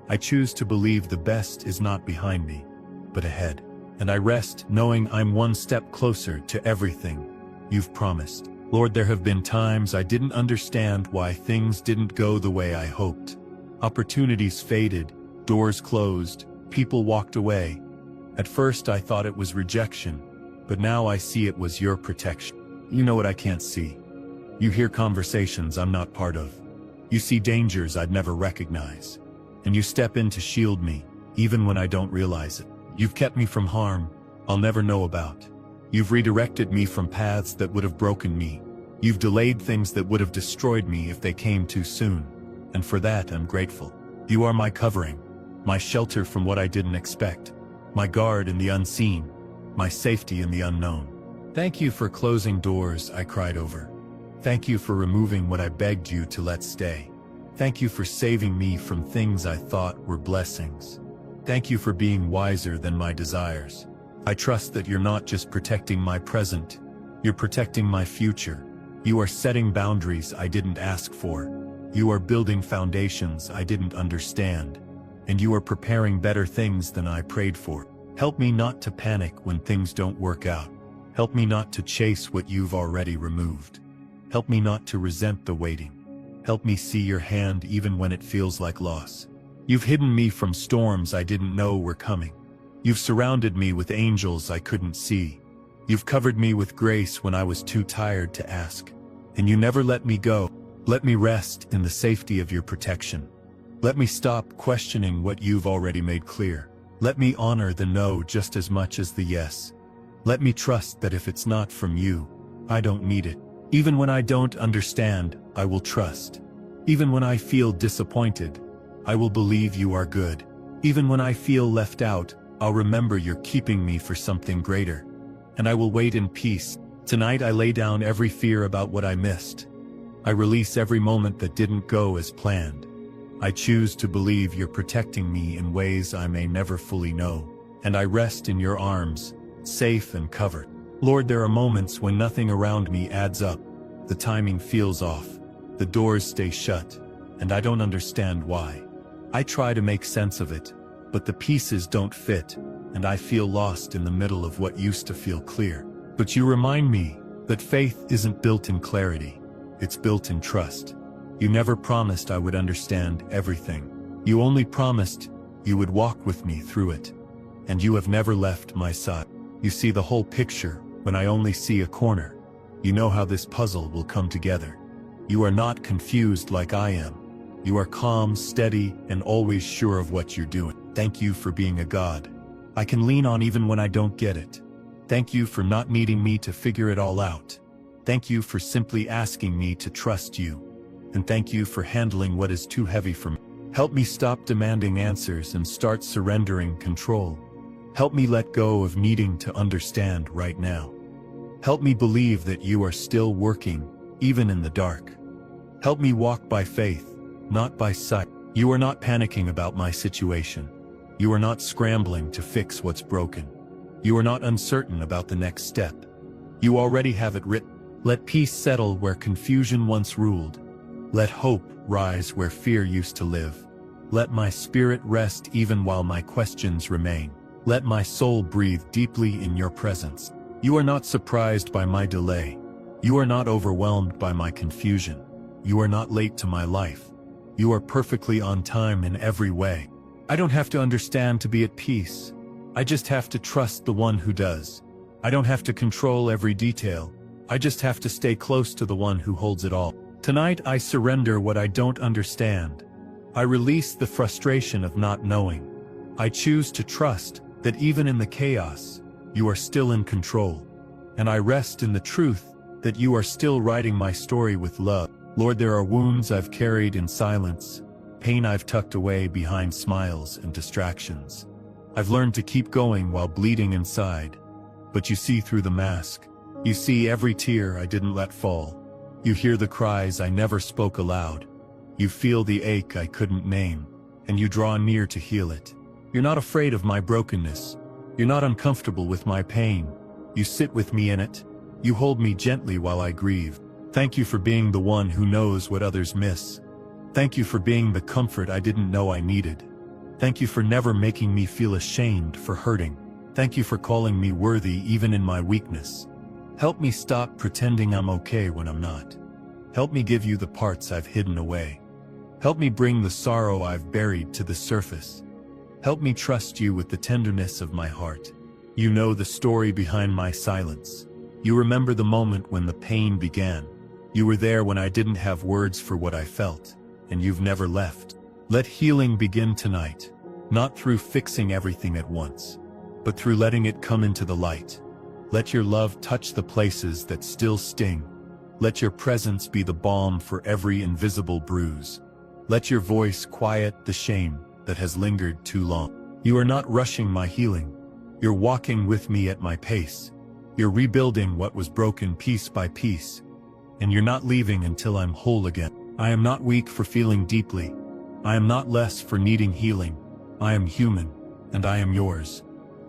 Speaker 1: I choose to believe the best is not behind me, but ahead. And I rest knowing I'm one step closer to everything you've promised. Lord, there have been times I didn't understand why things didn't go the way I hoped. Opportunities faded, doors closed, people walked away. At first I thought it was rejection, but now I see it was your protection. You know what I can't see. You hear conversations I'm not part of. You see dangers I'd never recognize. And you step in to shield me, even when I don't realize it. You've kept me from harm I'll never know about. You've redirected me from paths that would have broken me. You've delayed things that would have destroyed me if they came too soon. And for that I'm grateful. You are my covering, my shelter from what I didn't expect, my guard in the unseen, my safety in the unknown. Thank you for closing doors I cried over. Thank you for removing what I begged you to let stay. Thank you for saving me from things I thought were blessings. Thank you for being wiser than my desires. I trust that you're not just protecting my present, you're protecting my future. You are setting boundaries I didn't ask for. You are building foundations I didn't understand. And you are preparing better things than I prayed for. Help me not to panic when things don't work out. Help me not to chase what you've already removed. Help me not to resent the waiting. Help me see your hand even when it feels like loss. You've hidden me from storms I didn't know were coming. You've surrounded me with angels I couldn't see. You've covered me with grace when I was too tired to ask. And you never let me go. Let me rest in the safety of your protection. Let me stop questioning what you've already made clear. Let me honor the no just as much as the yes. Let me trust that if it's not from you, I don't need it. Even when I don't understand, I will trust. Even when I feel disappointed, I will believe you are good. Even when I feel left out, I'll remember you're keeping me for something greater. And I will wait in peace. Tonight I lay down every fear about what I missed. I release every moment that didn't go as planned. I choose to believe you're protecting me in ways I may never fully know. And I rest in your arms, safe and covered. Lord, there are moments when nothing around me adds up. The timing feels off. The doors stay shut. And I don't understand why. I try to make sense of it, but the pieces don't fit, and I feel lost in the middle of what used to feel clear. But you remind me that faith isn't built in clarity. It's built in trust. You never promised I would understand everything. You only promised you would walk with me through it. And you have never left my side. You see the whole picture when I only see a corner. You know how this puzzle will come together. You are not confused like I am. You are calm, steady, and always sure of what you're doing. Thank you for being a God I can lean on even when I don't get it. Thank you for not needing me to figure it all out. Thank you for simply asking me to trust you. And thank you for handling what is too heavy for me. Help me stop demanding answers and start surrendering control. Help me let go of needing to understand right now. Help me believe that you are still working, even in the dark. Help me walk by faith, not by sight. You are not panicking about my situation. You are not scrambling to fix what's broken. You are not uncertain about the next step. You already have it written. Let peace settle where confusion once ruled. Let hope rise where fear used to live. Let my spirit rest even while my questions remain. Let my soul breathe deeply in your presence. You are not surprised by my delay. You are not overwhelmed by my confusion. You are not late to my life. You are perfectly on time in every way. I don't have to understand to be at peace. I just have to trust the one who does. I don't have to control every detail. I just have to stay close to the one who holds it all. Tonight I surrender what I don't understand. I release the frustration of not knowing. I choose to trust that even in the chaos, you are still in control. And I rest in the truth that you are still writing my story with love. Lord, there are wounds I've carried in silence, pain I've tucked away behind smiles and distractions. I've learned to keep going while bleeding inside. But you see through the mask. You see every tear I didn't let fall. You hear the cries I never spoke aloud. You feel the ache I couldn't name, and you draw near to heal it. You're not afraid of my brokenness. You're not uncomfortable with my pain. You sit with me in it. You hold me gently while I grieve. Thank you for being the one who knows what others miss. Thank you for being the comfort I didn't know I needed. Thank you for never making me feel ashamed for hurting. Thank you for calling me worthy even in my weakness. Help me stop pretending I'm okay when I'm not. Help me give you the parts I've hidden away. Help me bring the sorrow I've buried to the surface. Help me trust you with the tenderness of my heart. You know the story behind my silence. You remember the moment when the pain began. You were there when I didn't have words for what I felt, and you've never left. Let healing begin tonight, not through fixing everything at once, but through letting it come into the light. Let your love touch the places that still sting. Let your presence be the balm for every invisible bruise. Let your voice quiet the shame that has lingered too long. You are not rushing my healing. You're walking with me at my pace. You're rebuilding what was broken piece by piece. And you're not leaving until I'm whole again. I am not weak for feeling deeply. I am not less for needing healing. I am human, and I am yours.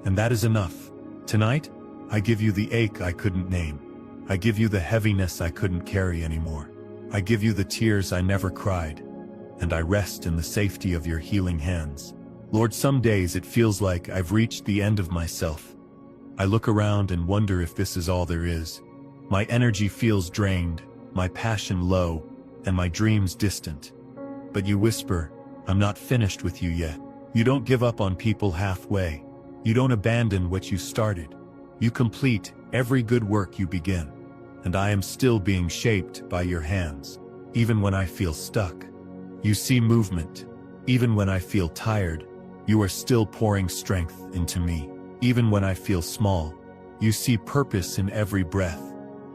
Speaker 1: And that is enough. Tonight, I give you the ache I couldn't name. I give you the heaviness I couldn't carry anymore. I give you the tears I never cried. And I rest in the safety of your healing hands. Lord, some days it feels like I've reached the end of myself. I look around and wonder if this is all there is. My energy feels drained, my passion low, and my dreams distant. But you whisper, I'm not finished with you yet. You don't give up on people halfway. You don't abandon what you started. You complete every good work you begin. And I am still being shaped by your hands, even when I feel stuck. You see movement, even when I feel tired. You are still pouring strength into me. Even when I feel small, you see purpose in every breath.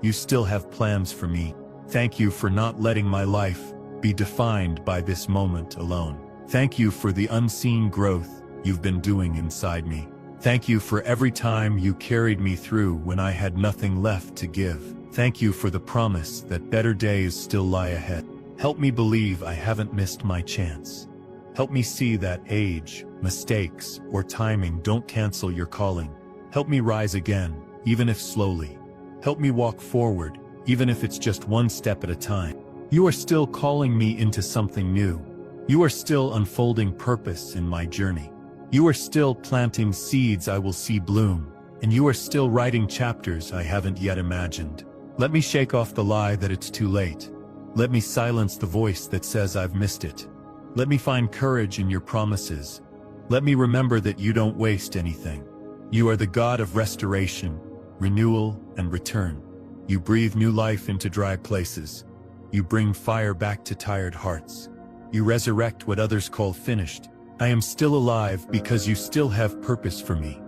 Speaker 1: You still have plans for me. Thank you for not letting my life be defined by this moment alone. Thank you for the unseen growth you've been doing inside me. Thank you for every time you carried me through when I had nothing left to give. Thank you for the promise that better days still lie ahead. Help me believe I haven't missed my chance. Help me see that age, mistakes, or timing don't cancel your calling. Help me rise again, even if slowly. Help me walk forward, even if it's just one step at a time. You are still calling me into something new. You are still unfolding purpose in my journey. You are still planting seeds I will see bloom, and you are still writing chapters I haven't yet imagined. Let me shake off the lie that it's too late. Let me silence the voice that says I've missed it. Let me find courage in your promises. Let me remember that you don't waste anything. You are the God of restoration, renewal, and return. You breathe new life into dry places. You bring fire back to tired hearts. You resurrect what others call finished. I am still alive because you still have purpose for me.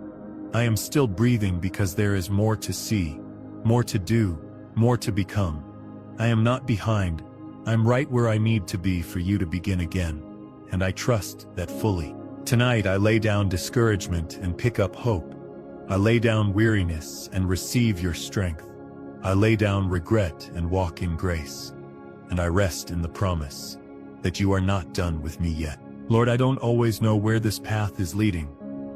Speaker 1: I am still breathing because there is more to see, more to do, more to become. I am not behind. I'm right where I need to be for you to begin again, and I trust that fully. Tonight I lay down discouragement and pick up hope. I lay down weariness and receive your strength. I lay down regret and walk in grace. And I rest in the promise that you are not done with me yet. Lord, I don't always know where this path is leading.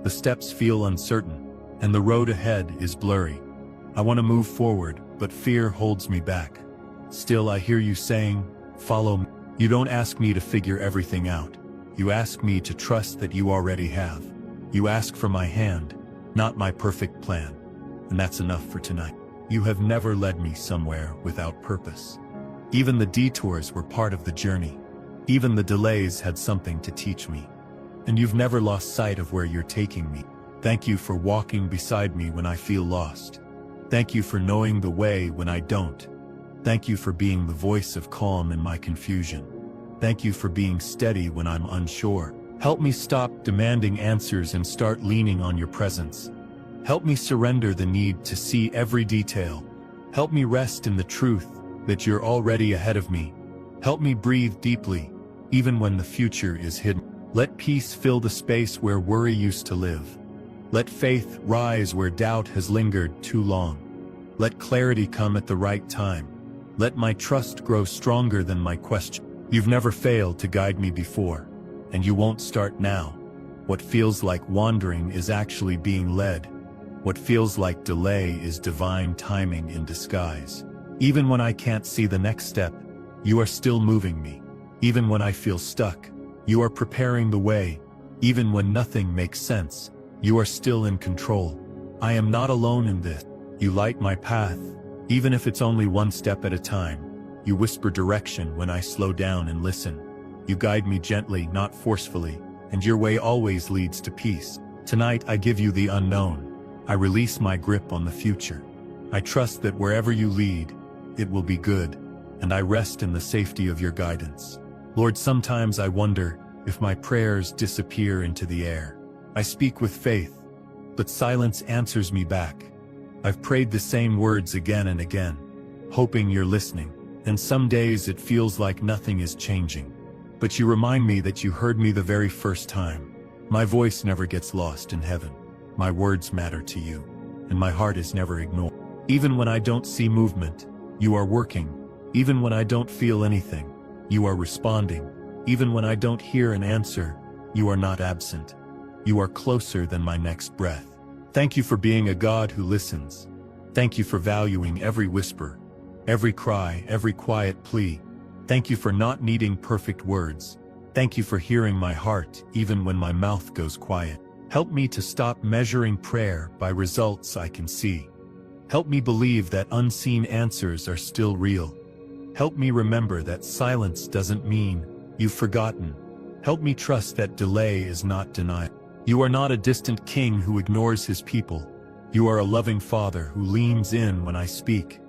Speaker 1: The steps feel uncertain, and the road ahead is blurry. I want to move forward, but fear holds me back. Still, I hear you saying, follow me. You don't ask me to figure everything out. You ask me to trust that you already have. You ask for my hand, not my perfect plan. And that's enough for tonight. You have never led me somewhere without purpose. Even the detours were part of the journey. Even the delays had something to teach me. And you've never lost sight of where you're taking me. Thank you for walking beside me when I feel lost. Thank you for knowing the way when I don't. Thank you for being the voice of calm in my confusion. Thank you for being steady when I'm unsure. Help me stop demanding answers and start leaning on your presence. Help me surrender the need to see every detail. Help me rest in the truth that you're already ahead of me. Help me breathe deeply, even when the future is hidden. Let peace fill the space where worry used to live. Let faith rise where doubt has lingered too long. Let clarity come at the right time. Let my trust grow stronger than my question. You've never failed to guide me before, and you won't start now. What feels like wandering is actually being led. What feels like delay is divine timing in disguise. Even when I can't see the next step, you are still moving me. Even when I feel stuck, you are preparing the way. Even when nothing makes sense, you are still in control. I am not alone in this. You light my path, even if it's only one step at a time. You whisper direction when I slow down and listen. You guide me gently, not forcefully, and your way always leads to peace. Tonight I give you the unknown. I release my grip on the future. I trust that wherever you lead, it will be good, and I rest in the safety of your guidance. Lord, sometimes I wonder if my prayers disappear into the air. I speak with faith, but silence answers me back. I've prayed the same words again and again, hoping you're listening, and some days it feels like nothing is changing. But you remind me that you heard me the very first time. My voice never gets lost in heaven. My words matter to you, and my heart is never ignored. Even when I don't see movement, you are working. Even when I don't feel anything, you are responding. Even when I don't hear an answer, you are not absent. You are closer than my next breath. Thank you for being a God who listens. Thank you for valuing every whisper, every cry, every quiet plea. Thank you for not needing perfect words. Thank you for hearing my heart even when my mouth goes quiet. Help me to stop measuring prayer by results I can see. Help me believe that unseen answers are still real. Help me remember that silence doesn't mean you've forgotten. Help me trust that delay is not denial. You are not a distant king who ignores his people. You are a loving father who leans in when I speak.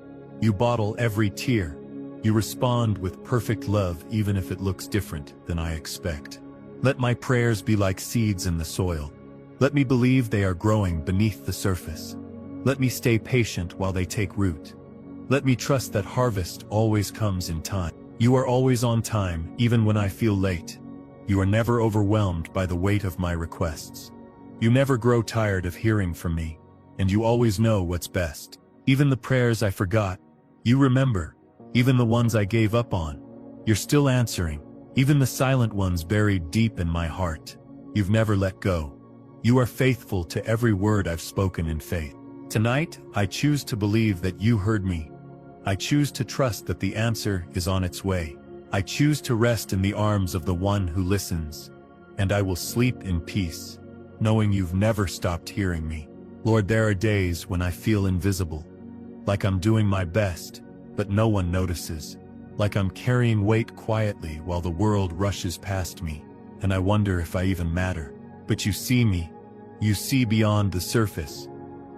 Speaker 1: You bottle every tear. You respond with perfect love even if it looks different than I expect. Let my prayers be like seeds in the soil. Let me believe they are growing beneath the surface. Let me stay patient while they take root. Let me trust that harvest always comes in time. You are always on time, even when I feel late. You are never overwhelmed by the weight of my requests. You never grow tired of hearing from me, and you always know what's best. Even the prayers I forgot, you remember. Even the ones I gave up on, you're still answering. Even the silent ones buried deep in my heart, you've never let go. You are faithful to every word I've spoken in faith. Tonight, I choose to believe that you heard me. I choose to trust that the answer is on its way. I choose to rest in the arms of the one who listens, and I will sleep in peace, knowing you've never stopped hearing me. Lord, there are days when I feel invisible, like I'm doing my best, but no one notices, like I'm carrying weight quietly while the world rushes past me, and I wonder if I even matter. But you see me. You see beyond the surface.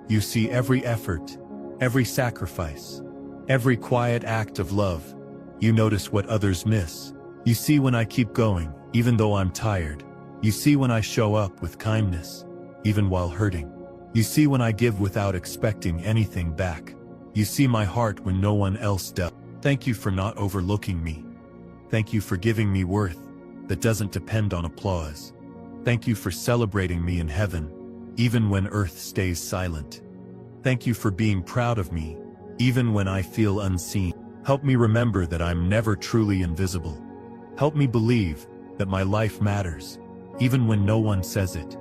Speaker 1: You see every effort, every sacrifice, every quiet act of love. You notice what others miss. You see when I keep going, even though I'm tired. You see when I show up with kindness, even while hurting. You see when I give without expecting anything back. You see my heart when no one else does. Thank you for not overlooking me. Thank you for giving me worth that doesn't depend on applause. Thank you for celebrating me in heaven, even when earth stays silent. Thank you for being proud of me, even when I feel unseen. Help me remember that I'm never truly invisible. Help me believe that my life matters, even when no one says it.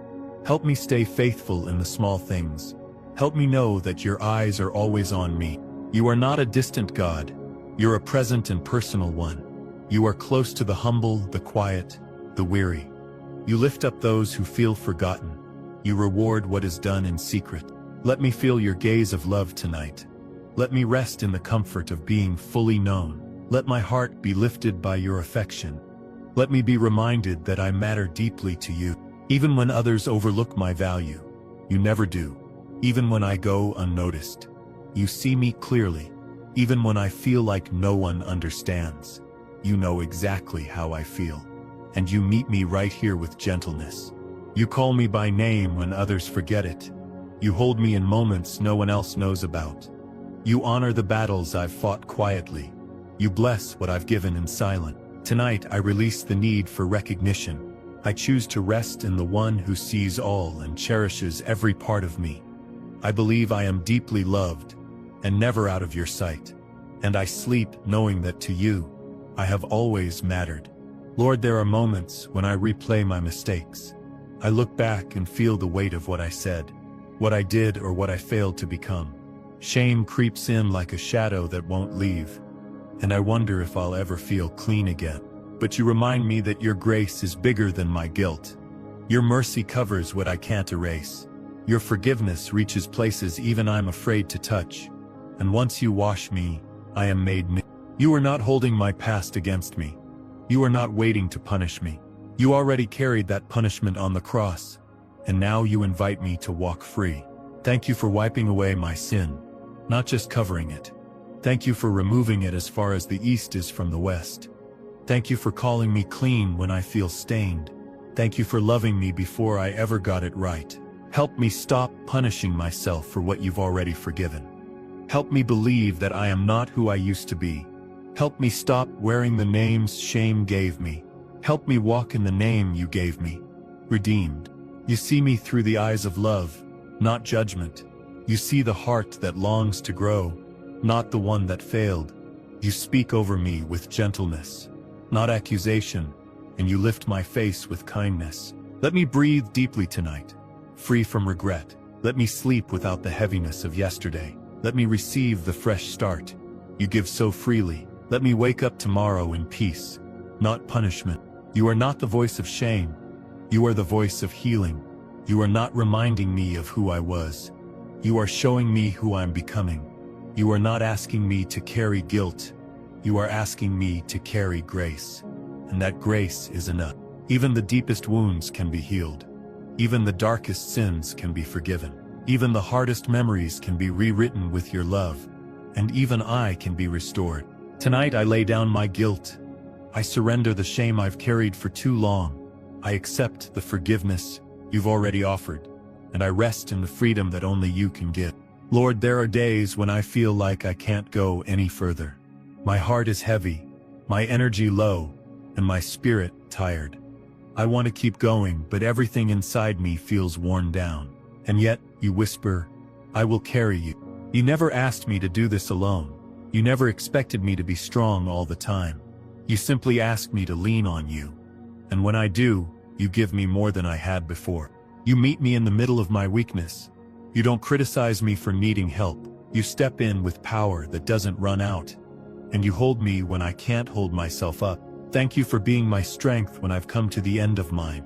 Speaker 1: Help me stay faithful in the small things. Help me know that your eyes are always on me. You are not a distant God. You're a present and personal one. You are close to the humble, the quiet, the weary. You lift up those who feel forgotten. You reward what is done in secret. Let me feel your gaze of love tonight. Let me rest in the comfort of being fully known. Let my heart be lifted by your affection. Let me be reminded that I matter deeply to you. Even when others overlook my value, you never do. Even when I go unnoticed, you see me clearly. Even when I feel like no one understands, you know exactly how I feel. And you meet me right here with gentleness. You call me by name when others forget it. You hold me in moments no one else knows about. You honor the battles I've fought quietly. You bless what I've given in silence. Tonight I release the need for recognition. I choose to rest in the one who sees all and cherishes every part of me. I believe I am deeply loved and never out of your sight. And I sleep knowing that to you, I have always mattered. Lord, there are moments when I replay my mistakes. I look back and feel the weight of what I said, what I did or what I failed to become. Shame creeps in like a shadow that won't leave, and I wonder if I'll ever feel clean again. But you remind me that your grace is bigger than my guilt. Your mercy covers what I can't erase. Your forgiveness reaches places even I'm afraid to touch. And once you wash me, I am made new. You are not holding my past against me. You are not waiting to punish me. You already carried that punishment on the cross, and now you invite me to walk free. Thank you for wiping away my sin, not just covering it. Thank you for removing it as far as the east is from the west. Thank you for calling me clean when I feel stained. Thank you for loving me before I ever got it right. Help me stop punishing myself for what you've already forgiven. Help me believe that I am not who I used to be. Help me stop wearing the names shame gave me. Help me walk in the name you gave me, redeemed. You see me through the eyes of love, not judgment. You see the heart that longs to grow, not the one that failed. You speak over me with gentleness, not accusation, and you lift my face with kindness. Let me breathe deeply tonight, free from regret. Let me sleep without the heaviness of yesterday. Let me receive the fresh start you give so freely. Let me wake up tomorrow in peace, not punishment. You are not the voice of shame. You are the voice of healing. You are not reminding me of who I was. You are showing me who I'm becoming. You are not asking me to carry guilt. You are asking me to carry grace. And that grace is enough. Even the deepest wounds can be healed. Even the darkest sins can be forgiven. Even the hardest memories can be rewritten with your love. And even I can be restored. Tonight I lay down my guilt. I surrender the shame I've carried for too long. I accept the forgiveness you've already offered, and I rest in the freedom that only you can give. Lord, there are days when I feel like I can't go any further. My heart is heavy, my energy low, and my spirit tired. I want to keep going, but everything inside me feels worn down. And yet, you whisper, I will carry you. You never asked me to do this alone. You never expected me to be strong all the time. You simply asked me to lean on you. And when I do, you give me more than I had before. You meet me in the middle of my weakness. You don't criticize me for needing help. You step in with power that doesn't run out. And you hold me when I can't hold myself up. Thank you for being my strength when I've come to the end of mine.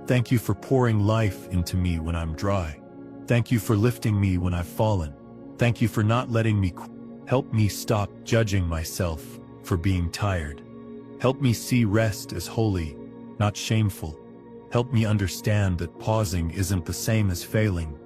Speaker 1: Thank you for pouring life into me when I'm dry. Thank you for lifting me when I've fallen. Thank you for not letting me quit. Help me stop judging myself for being tired. Help me see rest as holy, not shameful. Help me understand that pausing isn't the same as failing.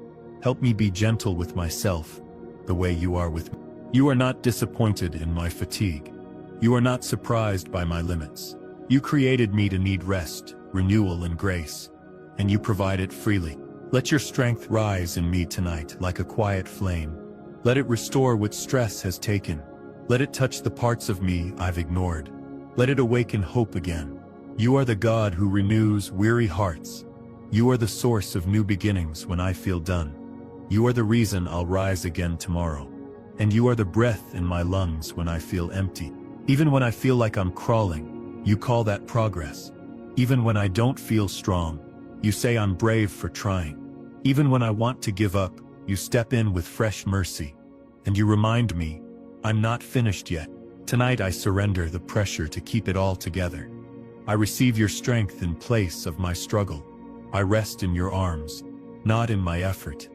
Speaker 1: Help me be gentle with myself, the way you are with me. You are not disappointed in my fatigue. You are not surprised by my limits. You created me to need rest, renewal, and grace, and you provide it freely. Let your strength rise in me tonight like a quiet flame. Let it restore what stress has taken. Let it touch the parts of me I've ignored. Let it awaken hope again. You are the God who renews weary hearts. You are the source of new beginnings when I feel done. You are the reason I'll rise again tomorrow. And you are the breath in my lungs when I feel empty. Even when I feel like I'm crawling, you call that progress. Even when I don't feel strong, you say I'm brave for trying. Even when I want to give up, you step in with fresh mercy. And you remind me, I'm not finished yet. Tonight I surrender the pressure to keep it all together. I receive your strength in place of my struggle. I rest in your arms, not in my effort.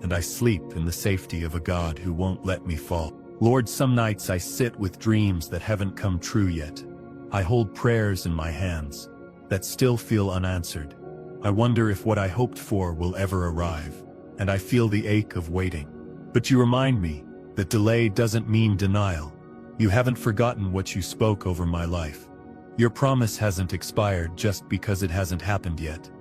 Speaker 1: And I sleep in the safety of a God who won't let me fall. Lord, some nights I sit with dreams that haven't come true yet. I hold prayers in my hands that still feel unanswered. I wonder if what I hoped for will ever arrive, and I feel the ache of waiting. But you remind me that delay doesn't mean denial. You haven't forgotten what you spoke over my life. Your promise hasn't expired just because it hasn't happened yet.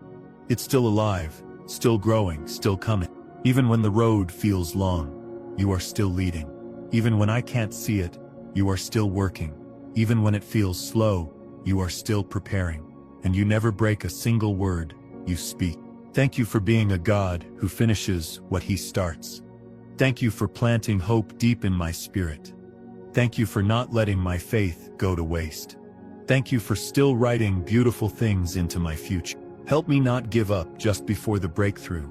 Speaker 1: It's still alive, still growing, still coming. Even when the road feels long, you are still leading. Even when I can't see it, you are still working. Even when it feels slow, you are still preparing. And you never break a single word you speak. Thank you for being a God who finishes what he starts. Thank you for planting hope deep in my spirit. Thank you for not letting my faith go to waste. Thank you for still writing beautiful things into my future. Help me not give up just before the breakthrough.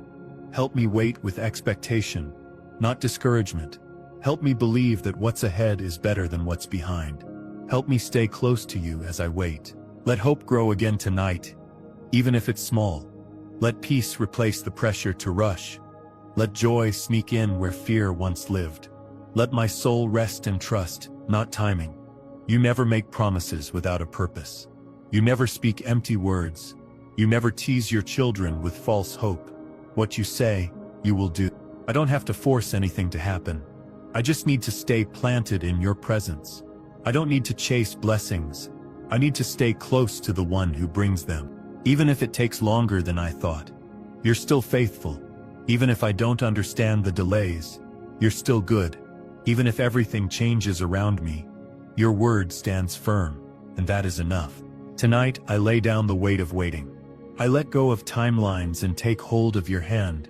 Speaker 1: Help me wait with expectation, not discouragement. Help me believe that what's ahead is better than what's behind. Help me stay close to you as I wait. Let hope grow again tonight, even if it's small. Let peace replace the pressure to rush. Let joy sneak in where fear once lived. Let my soul rest in trust, not timing. You never make promises without a purpose. You never speak empty words. You never tease your children with false hope. What you say, you will do. I don't have to force anything to happen. I just need to stay planted in your presence. I don't need to chase blessings. I need to stay close to the one who brings them. Even if it takes longer than I thought. You're still faithful. Even if I don't understand the delays, you're still good. Even if everything changes around me, your word stands firm, and that is enough. Tonight, I lay down the weight of waiting. I let go of timelines and take hold of your hand.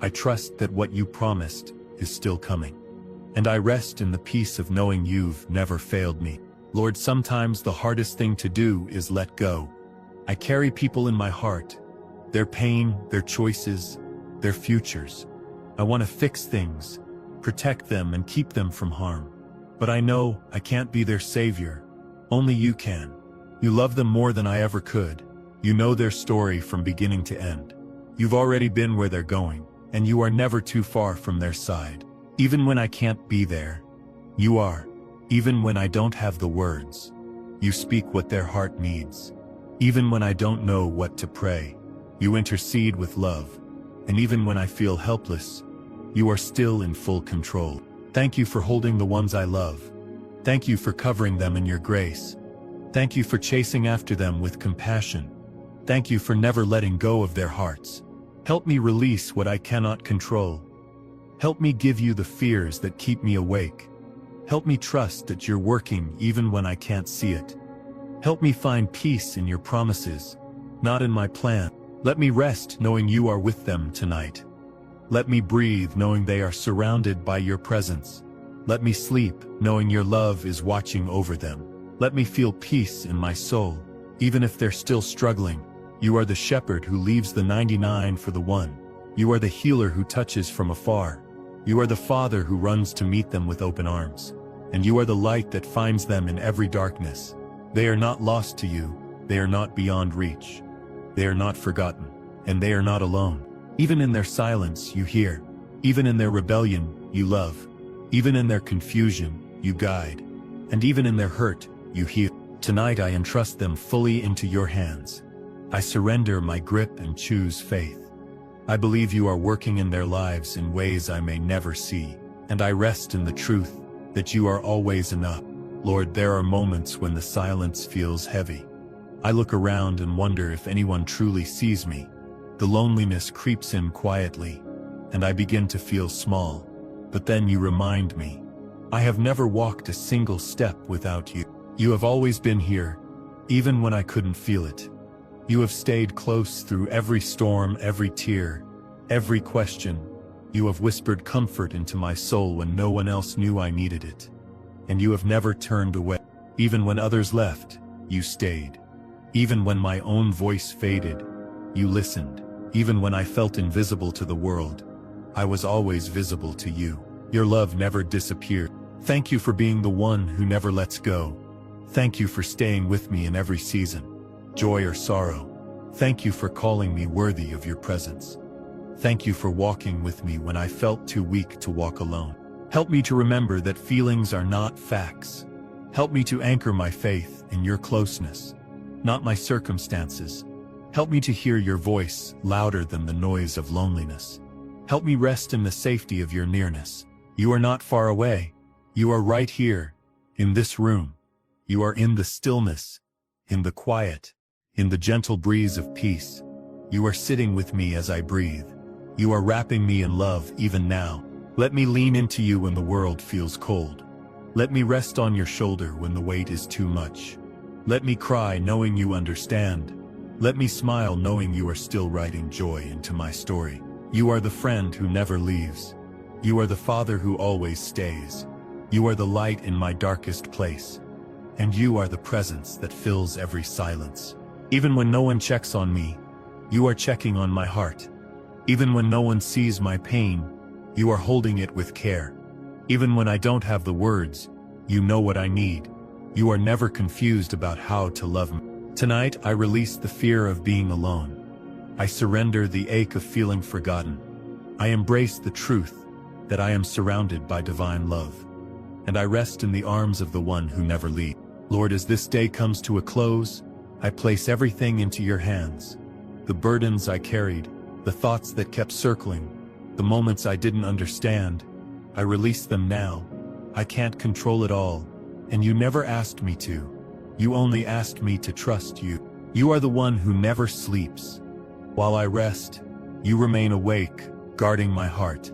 Speaker 1: I trust that what you promised is still coming. And I rest in the peace of knowing you've never failed me. Lord, sometimes the hardest thing to do is let go. I carry people in my heart, their pain, their choices, their futures. I want to fix things, protect them and keep them from harm. But I know I can't be their savior. Only you can. You love them more than I ever could. You know their story from beginning to end. You've already been where they're going, and you are never too far from their side. Even when I can't be there, you are. Even when I don't have the words, you speak what their heart needs. Even when I don't know what to pray, you intercede with love. And even when I feel helpless, you are still in full control. Thank you for holding the ones I love. Thank you for covering them in your grace. Thank you for chasing after them with compassion. Thank you for never letting go of their hearts. Help me release what I cannot control. Help me give you the fears that keep me awake. Help me trust that you're working even when I can't see it. Help me find peace in your promises, not in my plan. Let me rest knowing you are with them tonight. Let me breathe knowing they are surrounded by your presence. Let me sleep knowing your love is watching over them. Let me feel peace in my soul, even if they're still struggling. You are the shepherd who leaves the 99 for the one. You are the healer who touches from afar. You are the father who runs to meet them with open arms. And you are the light that finds them in every darkness. They are not lost to you. They are not beyond reach. They are not forgotten. And they are not alone. Even in their silence, you hear. Even in their rebellion, you love. Even in their confusion, you guide. And even in their hurt, you heal. Tonight I entrust them fully into your hands. I surrender my grip and choose faith. I believe you are working in their lives in ways I may never see, and I rest in the truth that you are always enough. Lord, there are moments when the silence feels heavy. I look around and wonder if anyone truly sees me. The loneliness creeps in quietly, and I begin to feel small. But then you remind me, I have never walked a single step without you. You have always been here, even when I couldn't feel it. You have stayed close through every storm, every tear, every question. You have whispered comfort into my soul when no one else knew I needed it. And you have never turned away. Even when others left, you stayed. Even when my own voice faded, you listened. Even when I felt invisible to the world, I was always visible to you. Your love never disappeared. Thank you for being the one who never lets go. Thank you for staying with me in every season, joy or sorrow. Thank you for calling me worthy of your presence. Thank you for walking with me when I felt too weak to walk alone. Help me to remember that feelings are not facts. Help me to anchor my faith in your closeness, not my circumstances. Help me to hear your voice louder than the noise of loneliness. Help me rest in the safety of your nearness. You are not far away. You are right here, in this room. You are in the stillness, in the quiet, in the gentle breeze of peace. You are sitting with me as I breathe. You are wrapping me in love even now. Let me lean into you when the world feels cold. Let me rest on your shoulder when the weight is too much. Let me cry knowing you understand. Let me smile knowing you are still writing joy into my story. You are the friend who never leaves. You are the father who always stays. You are the light in my darkest place. And you are the presence that fills every silence. Even when no one checks on me, you are checking on my heart. Even when no one sees my pain, you are holding it with care. Even when I don't have the words, you know what I need. You are never confused about how to love me. Tonight I release the fear of being alone. I surrender the ache of feeling forgotten. I embrace the truth that I am surrounded by divine love. And I rest in the arms of the one who never leaves. Lord, as this day comes to a close, I place everything into your hands. The burdens I carried, the thoughts that kept circling, the moments I didn't understand, I release them now. I can't control it all, and you never asked me to. You only asked me to trust you. You are the one who never sleeps. While I rest, you remain awake, guarding my heart.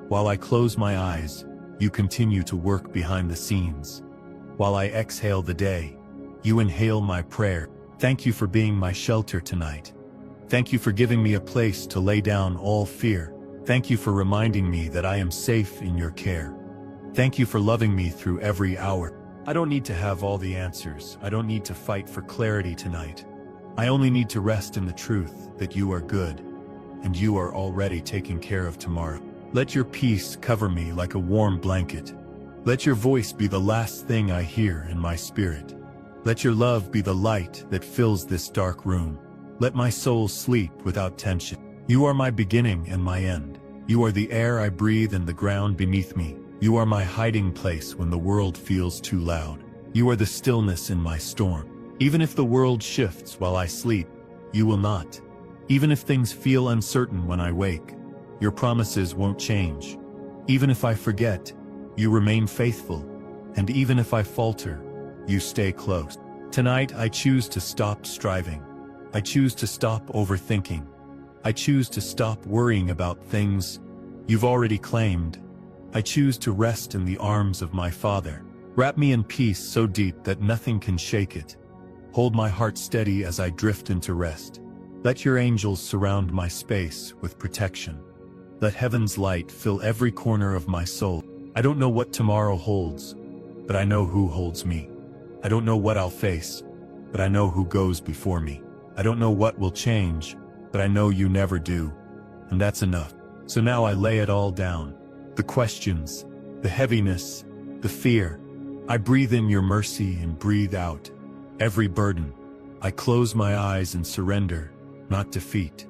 Speaker 1: While I close my eyes, you continue to work behind the scenes. While I exhale the day, you inhale my prayer. Thank you for being my shelter tonight. Thank you for giving me a place to lay down all fear. Thank you for reminding me that I am safe in your care. Thank you for loving me through every hour. I don't need to have all the answers. I don't need to fight for clarity tonight. I only need to rest in the truth that you are good, and you are already taking care of tomorrow. Let your peace cover me like a warm blanket. Let your voice be the last thing I hear in my spirit. Let your love be the light that fills this dark room. Let my soul sleep without tension. You are my beginning and my end. You are the air I breathe and the ground beneath me. You are my hiding place when the world feels too loud. You are the stillness in my storm. Even if the world shifts while I sleep, you will not. Even if things feel uncertain when I wake, your promises won't change. Even if I forget, you remain faithful. And even if I falter, you stay close. Tonight I choose to stop striving. I choose to stop overthinking. I choose to stop worrying about things you've already claimed. I choose to rest in the arms of my Father. Wrap me in peace so deep that nothing can shake it. Hold my heart steady as I drift into rest. Let your angels surround my space with protection. Let heaven's light fill every corner of my soul. I don't know what tomorrow holds, but I know who holds me. I don't know what I'll face, but I know who goes before me. I don't know what will change, but I know you never do. And that's enough. So now I lay it all down. The questions, the heaviness, the fear. I breathe in your mercy and breathe out every burden. I close my eyes and surrender, not defeat.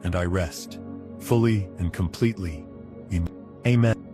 Speaker 1: And I rest, fully and completely, in Amen.